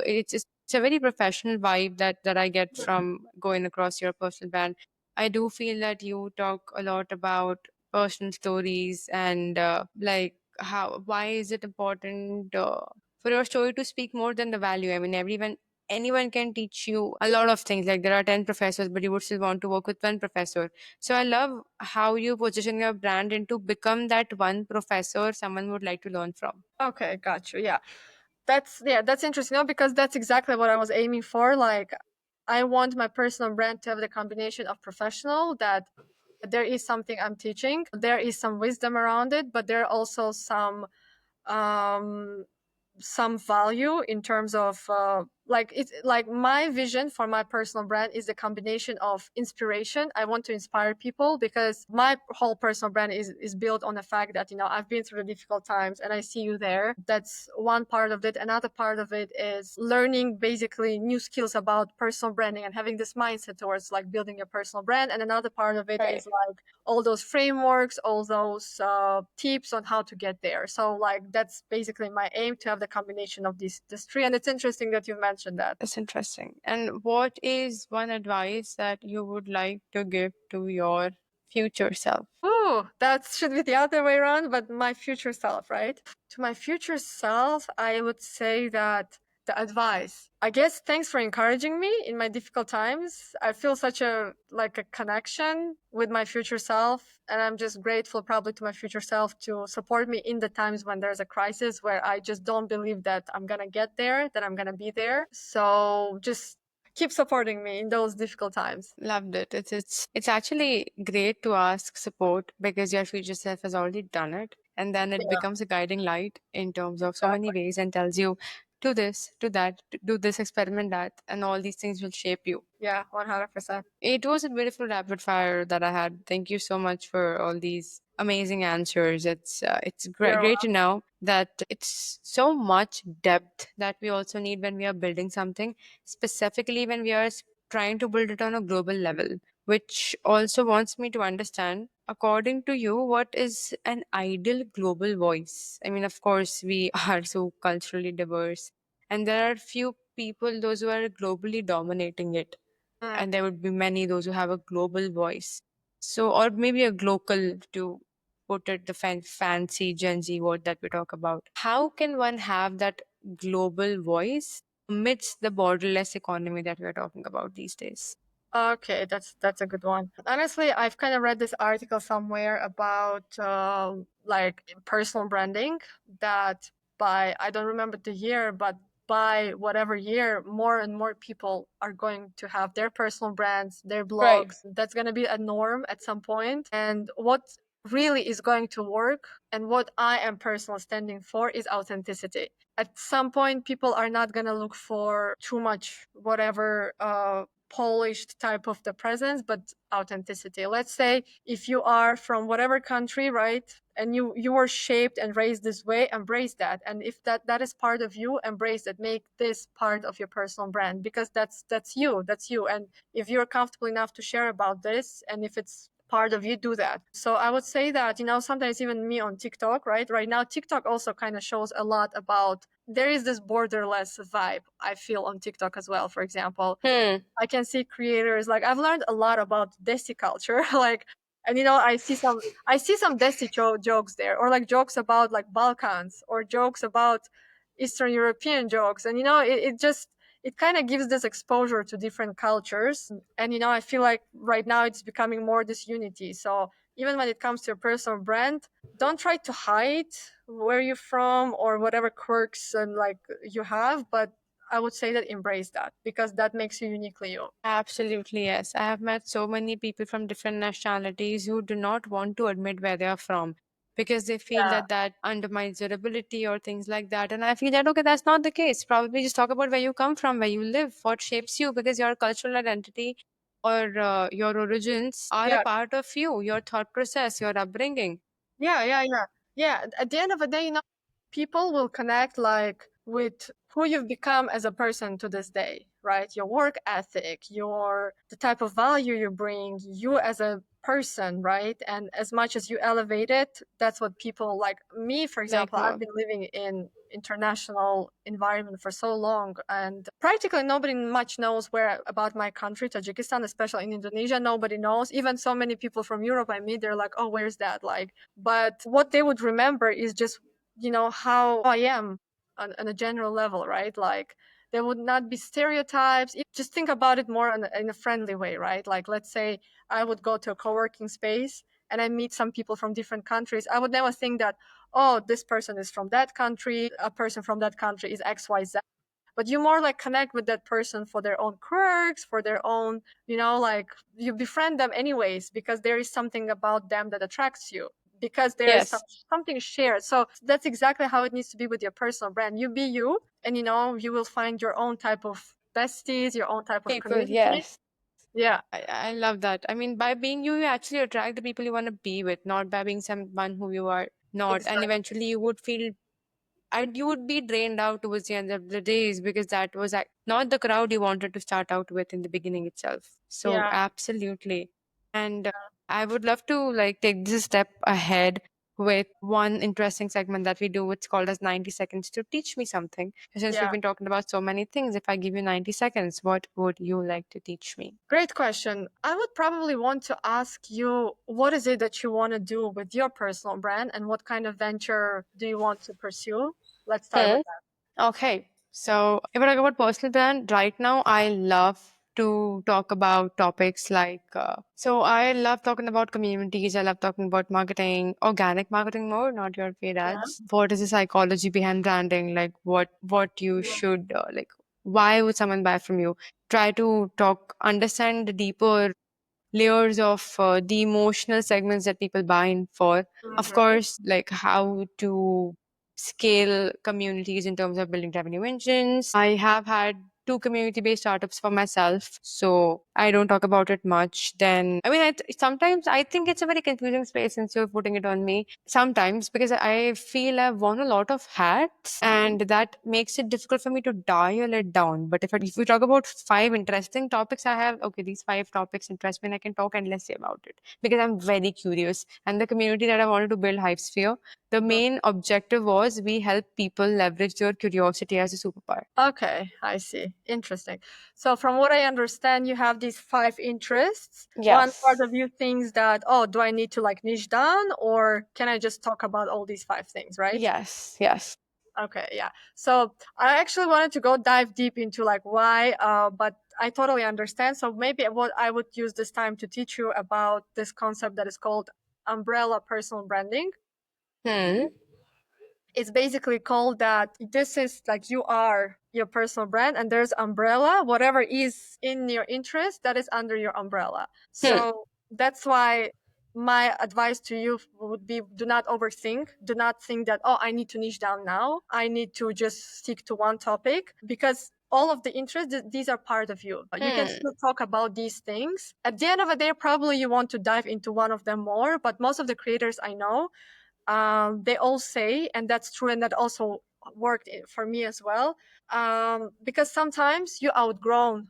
it's a very professional vibe that I get from going across your personal brand. I do feel that you talk a lot about personal stories and like how why is it important for your story to speak more than the value. I mean, anyone can teach you a lot of things. Like there are 10 professors, but you would still want to work with one professor. So I love how you position your brand into become that one professor someone would like to learn from. Okay, got you. Yeah. That's interesting, because that's exactly what I was aiming for. Like, I want my personal brand to have the combination of professional, that there is something I'm teaching, there is some wisdom around it, but there are also um some value in terms of like it's like my vision for my personal brand is a combination of inspiration. I want to inspire people because my whole personal brand is built on the fact that I've been through the difficult times and I see you there. That's one part of it. Another part of it is learning basically new skills about personal branding and having this mindset towards like building a personal brand. And another part of it Right. is like all those frameworks, all those tips on how to get there. So like that's basically my aim, to have the combination of these three. And it's interesting that you mentioned that. That's interesting. And what is one advice that you would like to give to your future self? Oh, that should be the other way around, but my future self, right? To my future self, I would say that the advice. I guess thanks for encouraging me in my difficult times. I feel such a connection with my future self, and I'm just grateful probably to my future self to support me in the times when there's a crisis where I just don't believe that I'm going to get there, that I'm going to be there. So just keep supporting me in those difficult times. Loved it. It's actually great to ask support because your future self has already done it, and then it Yeah, becomes a guiding light in terms of so many exactly. ways and tells you do this, do that, do this, experiment that, and all these things will shape you. Yeah, 100%. It was a beautiful rapid fire that I had. Thank you so much for all these amazing answers. It's You're great to know that it's so much depth that we also need when we are building something, specifically when we are trying to build it on a global level, which also wants me to understand, according to you, what is an ideal global voice? I mean, of course, we are so culturally diverse, and there are few people, those who are globally dominating it, welcome. and there would be many those who have a global voice. So, or maybe a global, to put it the fancy Gen Z word that we talk about. How can one have that global voice amidst the borderless economy that we're talking about these days? Okay, that's a good one. Honestly, I've kind of read this article somewhere about like personal branding, that by, I don't remember the year, but by whatever year, more and more people are going to have their personal brands, their Right. blogs. That's going to be a norm at some point. And what really is going to work, and what I am personally standing for, is authenticity. At some point, people are not going to look for too much whatever polished type of the presence, but authenticity. Let's say if you are from whatever country, right, and you were shaped and raised this way, embrace that. And if that is part of you, embrace it. Make this part of your personal brand, because that's you. That's you. And if you're comfortable enough to share about this, and if it's part of you, do that. So I would say that, sometimes even me on TikTok, right now TikTok also kind of shows a lot about, there is this borderless vibe I feel on TikTok as well. For example, Hmm. I can see creators, like, I've learned a lot about Desi culture, like, and I see some Desi jokes there, or like jokes about like Balkans, or jokes about Eastern European jokes, and it kind of gives this exposure to different cultures, and I feel like right now it's becoming more this unity. So even when it comes to your personal brand, don't try to hide where you're from or whatever quirks and like you have, but I would say that embrace that, because that makes you uniquely you. Absolutely, yes. I have met so many people from different nationalities who do not want to admit where they are from because they feel Yeah, that that undermines their ability or things like that. And I feel that, okay, that's not the case. Probably just talk about where you come from, where you live, what shapes you, because your cultural identity or your origins are a yeah, part of you, your thought process, your upbringing. yeah, yeah, yeah. Yeah, at the end of the day, people will connect like with who you've become as a person to this day, right? Your work ethic, your the type of value you bring, you as a person, right? And as much as you elevate it, that's what people like. Me, for Like example, I've what? been living in international environment for so long, and practically nobody much knows where about my country, Tajikistan, especially in Indonesia. Nobody knows. Even so many people from Europe I meet, they're like, "Oh, where's that?" Like, but what they would remember is just, how I am on a general level, right? Like, there would not be stereotypes. Just think about it more in a friendly way, right? Like, let's say I would go to a co-working space and I meet some people from different countries. I would never think that, oh, this person is from that country, a person from that country is XYZ. But you more like connect with that person for their own quirks, for their own, like, you befriend them anyways, because there is something about them that attracts you, because there is Yes. something shared. So that's exactly how it needs to be with your personal brand. You be you, and you will find your own type of besties, your own type of People, community. yes. Yeah, I love that. I mean, by being you, you actually attract the people you want to be with, not by being someone who you are not. And exactly. eventually you would feel, and you would be drained out towards the end of the days because that was not the crowd you wanted to start out with in the beginning itself. So, Yeah, absolutely. And I would love to like take this a step ahead with one interesting segment that we do. It's called as 90 seconds to teach me something. Since we've yeah. been talking about so many things, if I give you 90 seconds, what would you like to teach me? Great question. I would probably want to ask you, what is it that you want to do with your personal brand, and what kind of venture do you want to pursue? Let's start with that. Okay. So if I talk about personal brand, right now I love to talk about topics like, so I love talking about communities. I love talking about marketing, organic marketing more, not your paid Yeah. ads. What is the psychology behind branding? Like what you Yeah. should, like, why would someone buy from you? Try to understand the deeper layers of the emotional segments that people buy in for. Of Mhm. course, like how to scale communities in terms of building revenue engines. I have had two community based startups for myself, so I don't talk about it much. Then, I mean, sometimes I think it's a very confusing space since you're putting it on me. Sometimes because I feel I've worn a lot of hats, and that makes it difficult for me to dial it down. But if we talk about five interesting topics I have, okay, these five topics interest me, and I can talk endlessly about it because I'm very curious. And the community that I wanted to build, Hypesphere, the Mhm. main objective was we help people leverage their curiosity as a superpower. Okay, I see. Interesting. So, from what I understand, you have these five interests. One part Yes. of you thinks that, oh, do I need to like niche down, or can I just talk about all these five things, right? Yes. Yes. Okay, yeah. So I actually wanted to go dive deep into like why, but I totally understand. So maybe what I would use this time to teach you about this concept that is called umbrella personal branding. Hmm. It's basically called that this is like you are your personal brand and there's umbrella, whatever is in your interest, that is under your umbrella. Hmm. So that's why my advice to you would be do not overthink. Do not think that, oh, I need to niche down now. I need to just stick to one topic because all of the interests, these are part of you. You can Hmm. still talk about these things. At the end of the day, probably you want to dive into one of them more, but most of the creators I know, they all say, and that's true, and that also worked for me as well, because sometimes you outgrown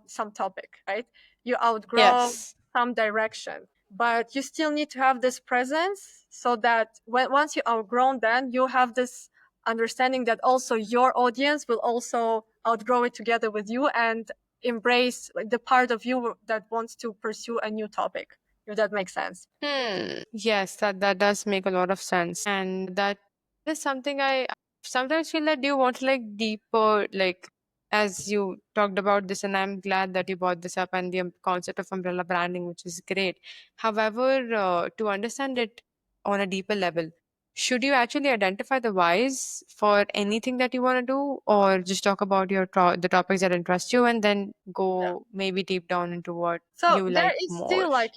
some topic, right? You outgrow Yes. some direction, but you still need to have this presence so that when once you outgrown, then you have this understanding that also your audience will also outgrow it together with you and embrace like the part of you that wants to pursue a new topic, if that makes sense. Hmm. Yes, that does make a lot of sense, and that is something I sometimes feel that you want to like deeper, like as you talked about this, and I'm glad that you brought this up and the concept of umbrella branding, which is great. However, to understand it on a deeper level, should you actually identify the whys for anything that you want to do, or just talk about the topics that interest you, and then go maybe deep down into what So you there like is more? still like,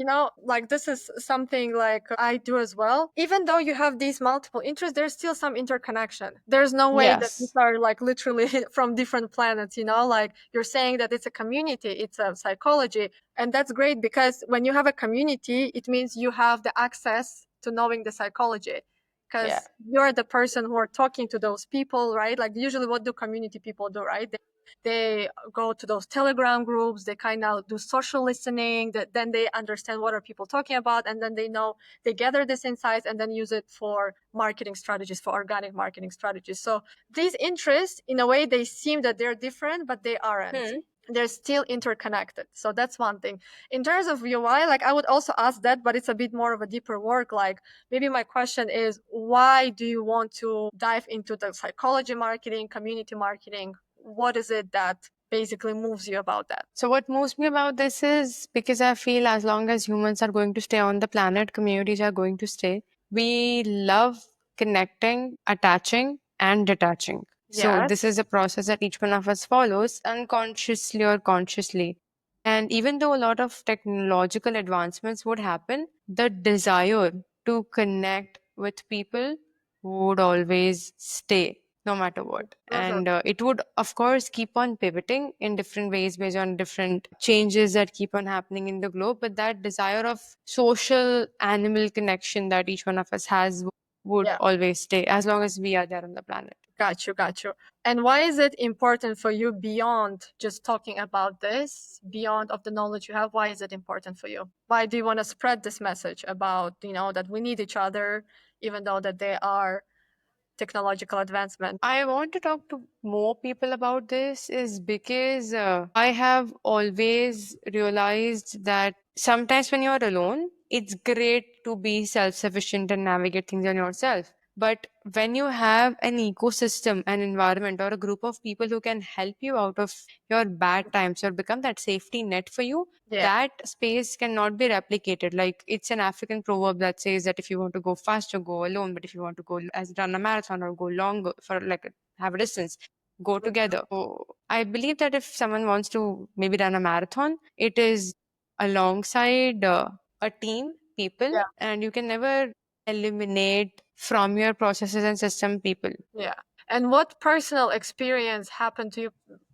like this is something like I do as well. Even though you have these multiple interests, there's still some interconnection. There's no way that these Yes. are like literally from different planets, like you're saying that it's a community, it's a psychology. And that's great because when you have a community, it means you have the access to knowing the psychology. Yeah. Because you're the person who are talking to those people, right? Like usually what do community people do, right? They go to those telegram groups, they kind of do social listening, that then they understand what are people talking about, and then they know they gather this insights and then use it for marketing strategies, for organic marketing strategies. So these interests in a way they seem that they're different, but they aren't. Hmm. They're still interconnected. So that's one thing. In terms of UI, like I would also ask that, but it's a bit more of a deeper work. Like maybe my question is, why do you want to dive into the psychology marketing, community marketing? What is it that basically moves you about that? So, what moves me about this is because I feel as long as humans are going to stay on the planet, communities are going to stay. We love connecting, attaching, and detaching. So, this Yes. is a process that each one of us follows unconsciously or consciously. And even though a lot of technological advancements would happen, the desire to connect with people would always stay no matter what. Mhm. And it would, of course, keep on pivoting in different ways based on different changes that keep on happening in the globe. But that desire of social animal connection that each one of us has would Yeah. always stay as long as we are there on the planet. Got you, got you. And why is it important for you beyond just talking about this, beyond of the knowledge you have? Why is it important for you? Why do you want to spread this message about, that we need each other, even though that they are technological advancement? I want to talk to more people about this is because I have always realized that sometimes when you're alone, it's great to be self sufficient and navigate things on yourself. But when you have an ecosystem, an environment, or a group of people who can help you out of your bad times or become that safety net for you, Yeah. that space cannot be replicated. Like it's an African proverb that says that if you want to go faster, go alone. But if you want to go as run a marathon or go longer for like have a distance, go together. So I believe that if someone wants to maybe run a marathon, it is alongside a team, people, Yeah. and you can never eliminate from your processes and system people. Yeah. And what personal experience happened to you?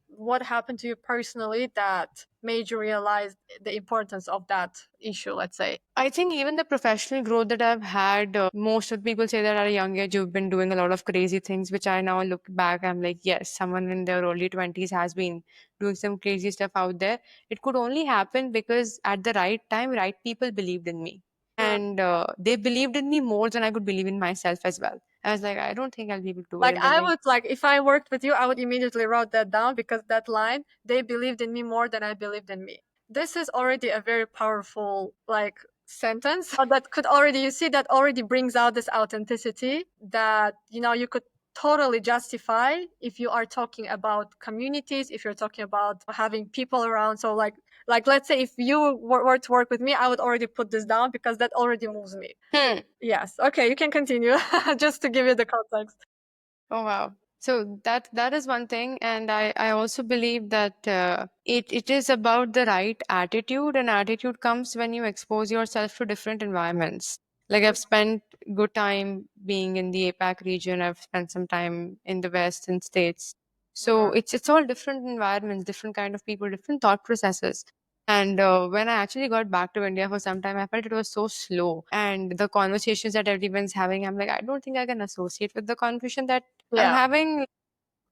What happened to you personally that made you realize the importance of that issue, let's say? I think even the professional growth that I've had, most of the people say that at a young age you've been doing a lot of crazy things, which I now look back, I'm like, yes, someone in their early 20s has been doing some crazy stuff out there. It could only happen because at the right time, right people believed in me. Mm. And they believed in me more than I could believe in myself as well. I was like, I don't think I'll be able to do it. Like And then I they would like if I worked with you, I would immediately write that down because that line, they believed in me more than I believed in me. This is already a very powerful like sentence that could already you see that already brings out this authenticity that you could totally justify if you are talking about communities, if you're talking about having people around. So like let's say if you were to work with me, I would already put this down because that already moves me. Hmm. Yes. Okay, you can continue. Just to give you the context. Oh wow. So that is one thing, and I also believe that it is about the right attitude, and attitude comes when you expose yourself to different environments. Like I've spent good time being in the APAC region. I've spent some time in the West and States. So Mhm. it's all different environments, different kind of people, different thought processes. And when I actually got back to India for some time, I felt it was so slow. And the conversations that everyone's having, I'm like, I don't think I can associate with the conversation that I'm Yeah. having.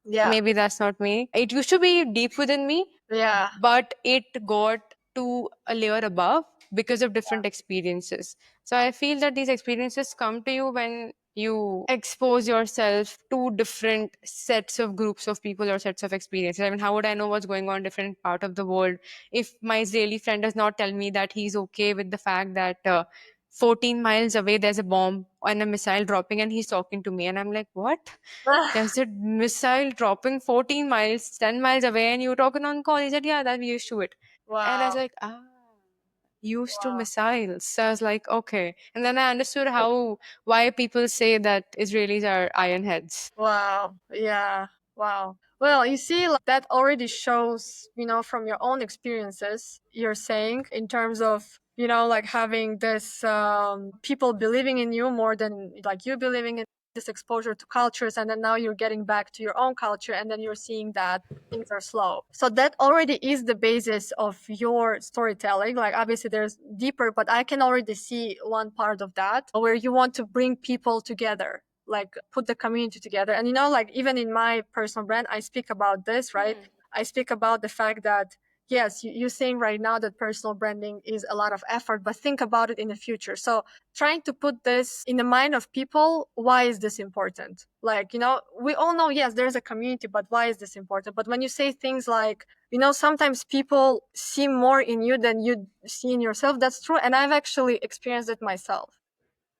Yeah. Maybe that's not me. It used to be deep within me, Yeah. but it got to a layer above because of different experiences. So I feel that these experiences come to you when you expose yourself to different sets of groups of people or sets of experiences. I mean, how would I know what's going on in different part of the world if my Israeli friend does not tell me that he's okay with the fact that 14 miles away there's a bomb and a missile dropping and he's talking to me and I'm like, what? There's a missile dropping 14 miles, 10 miles away, and you were talking on call. He said, yeah, that we used to it. And I was Wow. like, ah, used to Wow. missiles. So I was like, okay. And then I understood why people say that Israelis are iron heads. Wow. Yeah. Wow. Well, you see, like, that already shows, from your own experiences, you're saying in terms of, like having this people believing in you more than like you believing in this exposure to cultures. And then now you're getting back to your own culture and then you're seeing that things are slow. So that already is the basis of your storytelling. Like obviously there's deeper, but I can already see one part of that where you want to bring people together, like put the community together. And like even in my personal brand, I speak about this, right? Hmm. I speak about the fact that yes, you're saying right now that personal branding is a lot of effort, but think about it in the future. So trying to put this in the mind of people, why is this important? Like, we all know, yes, there's a community, but why is this important? But when you say things like, sometimes people see more in you than you see in yourself, that's true. And I've actually experienced it myself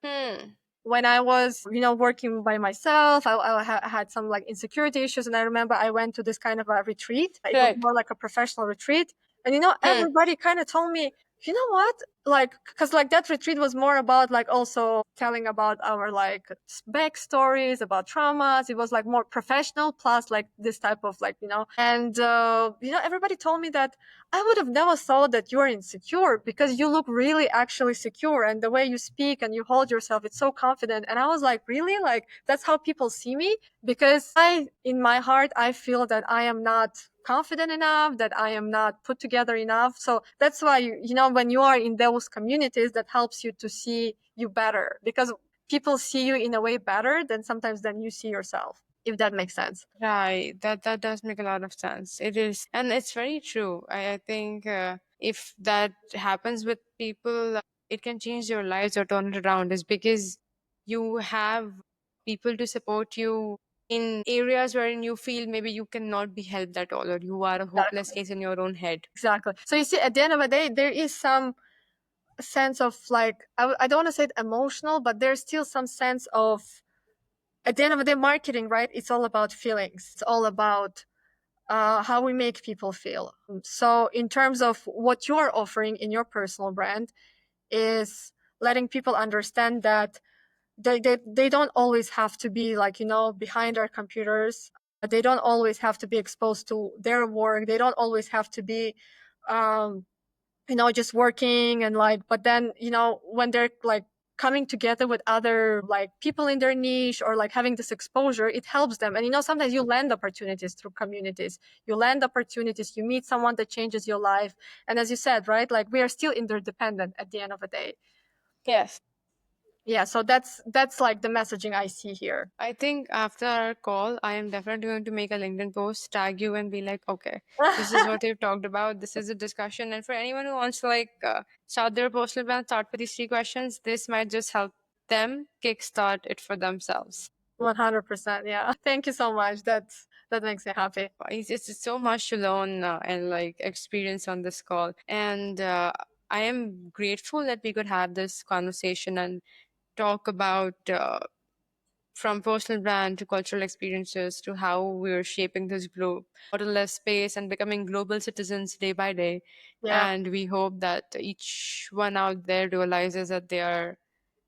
Hmm. when I was, working by myself. I had some like insecurity issues, and I remember I went to this kind of a retreat. It was Right. more like a professional retreat, and Hmm. everybody kind of told me, you know what, like, because like that retreat was more about like also telling about our like backstories, about traumas. It was like more professional plus like this type of like and everybody told me that I would have never thought that you are insecure because you look really actually secure, and the way you speak and you hold yourself, it's so confident. And I was like, really? Like that's how people see me? Because in my heart, I feel that I am not confident enough, that I am not put together enough. So that's why, when you are in those communities, that helps you to see you better because people see you in a way better than sometimes than you see yourself, if that makes sense. Right. That does make a lot of sense. It is, and it's very true. I think if that happens with people, it can change your lives or turn it around. Is because you have people to support you in areas wherein you feel maybe you cannot be helped at all, or you are a hopeless Exactly. case in your own head. Exactly. So you see, at the end of the day, there is some sense of like I don't want to say it emotional, but there's still some sense of at the end of the day, marketing, right? It's all about feelings. It's all about how we make people feel. So in terms of what you're offering in your personal brand is letting people understand that they don't always have to be like behind our computers. They don't always have to be exposed to their work. They don't always have to be um, just working and like, but then, when they're like coming together with other like people in their niche or like having this exposure, it helps them. And, sometimes you land opportunities through communities. You land opportunities, you meet someone that changes your life. And as you said, right, like we are still interdependent at the end of the day. Yes. Yeah. So that's like the messaging I see here. I think after our call, I am definitely going to make a LinkedIn post, tag you, and be like, okay, this is what we've talked about. This is a discussion. And for anyone who wants to start their personal brand, start with these three questions, this might just help them kickstart it for themselves. 100%. Yeah. Thank you so much. That makes me happy. It's so much to learn and like experience on this call. And I am grateful that we could have this conversation and talk about from personal brand to cultural experiences to how we're shaping this globe, borderless space, and becoming global citizens day by day. Yeah. And we hope that each one out there realizes that they are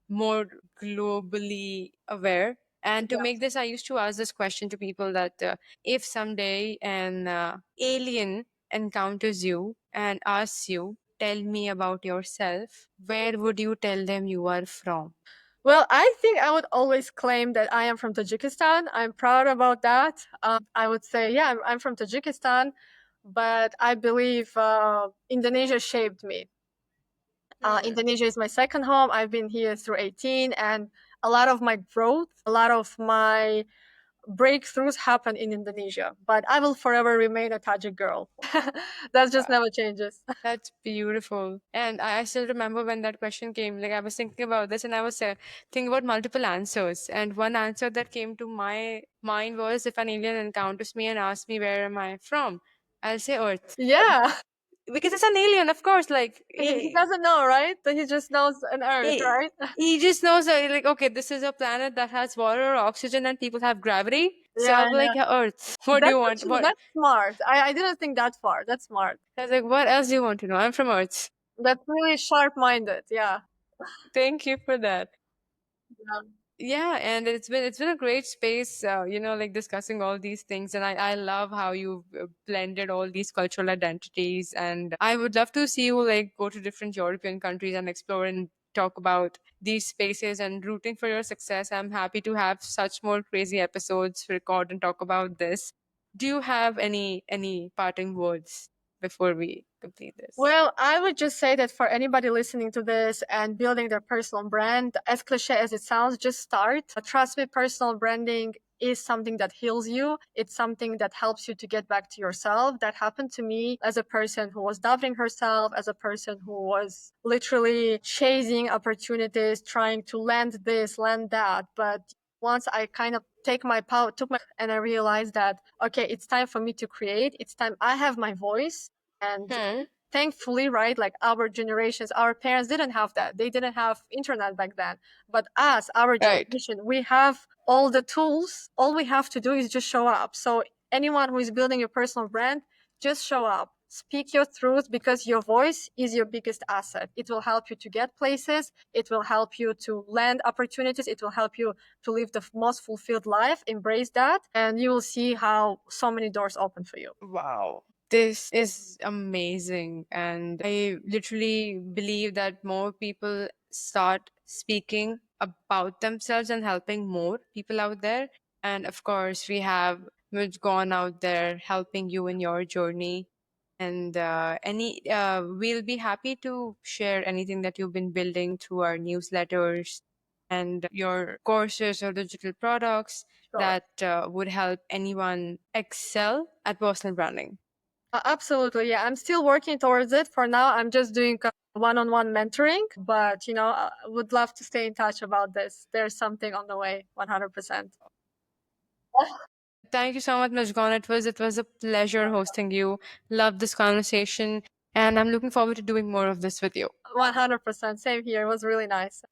more globally aware. And to make Yes. this, I used to ask this question to people that if someday an alien encounters you and asks you, tell me about yourself, where would you tell them you are from? Well, I think I would always claim that I am from Tajikistan. I'm proud about that. I would say, yeah, I'm from Tajikistan, but I believe Indonesia shaped me. Hmm. Indonesia is my second home. I've been here through 18, and a lot of my growth, a lot of my breakthroughs happen in Indonesia. But I will forever remain a Tajik girl. That just never changes. That's beautiful. And I still remember when that question came, like I was thinking about this and I was thinking about multiple answers. And one answer that came to my mind was if an alien encounters me and asks me where am I from, I'll say Earth. Yeah. Because it's an alien, of course. Like, He doesn't know, right? He just knows an Earth, he, right? he just knows that, like, okay, this is a planet that has water or oxygen and people have gravity. So Yeah, I'll be like, yeah. yeah, Earth. What do you That's want? actually What? that's smart. I didn't think that far. That's smart. I was like, what else do you want to know? I'm from Earth. That's really sharp-minded. Yeah. Thank you for that. Yeah. Yeah, and it's been a great space, like discussing all these things, and I love how you've blended all these cultural identities, and I would love to see you like go to different European countries and explore and talk about these spaces and rooting for your success. I'm happy to have such more crazy episodes to record and talk about this. Do you have any parting words before we complete this? Well, I would just say that for anybody listening to this and building their personal brand, as cliche as it sounds, just start. Trust me, personal branding is something that heals you. It's something that helps you to get back to yourself. That happened to me as a person who was doubting herself, as a person who was literally chasing opportunities, trying to land this, land that. But once I kind of take my power, took my and I realized that okay, it's time for me to create. It's time I have my voice. And Hmm. thankfully, right, like our generations, our parents didn't have that. They didn't have internet back then. But us, our Right. generation, we have all the tools. All we have to do is just show up. So anyone who is building your personal brand, just show up. Speak your truth because your voice is your biggest asset. It will help you to get places. It will help you to land opportunities. It will help you to live the most fulfilled life. Embrace that, and you will see how so many doors open for you. Wow. This is amazing. And I literally believe that more people start speaking about themselves and helping more people out there. And of course, we have Mizhgon out there helping you in your journey. And we'll be happy to share anything that you've been building through our newsletters and your courses or digital products Sure. that would help anyone excel at personal branding. Absolutely. Yeah. I'm still working towards it. For now, I'm just doing one-on-one mentoring, but I would love to stay in touch about this. There's something on the way, 100%. Thank you so much, Ms. Gon. It was a pleasure hosting you. Love this conversation, and I'm looking forward to doing more of this with you. 100%. Same here. It was really nice.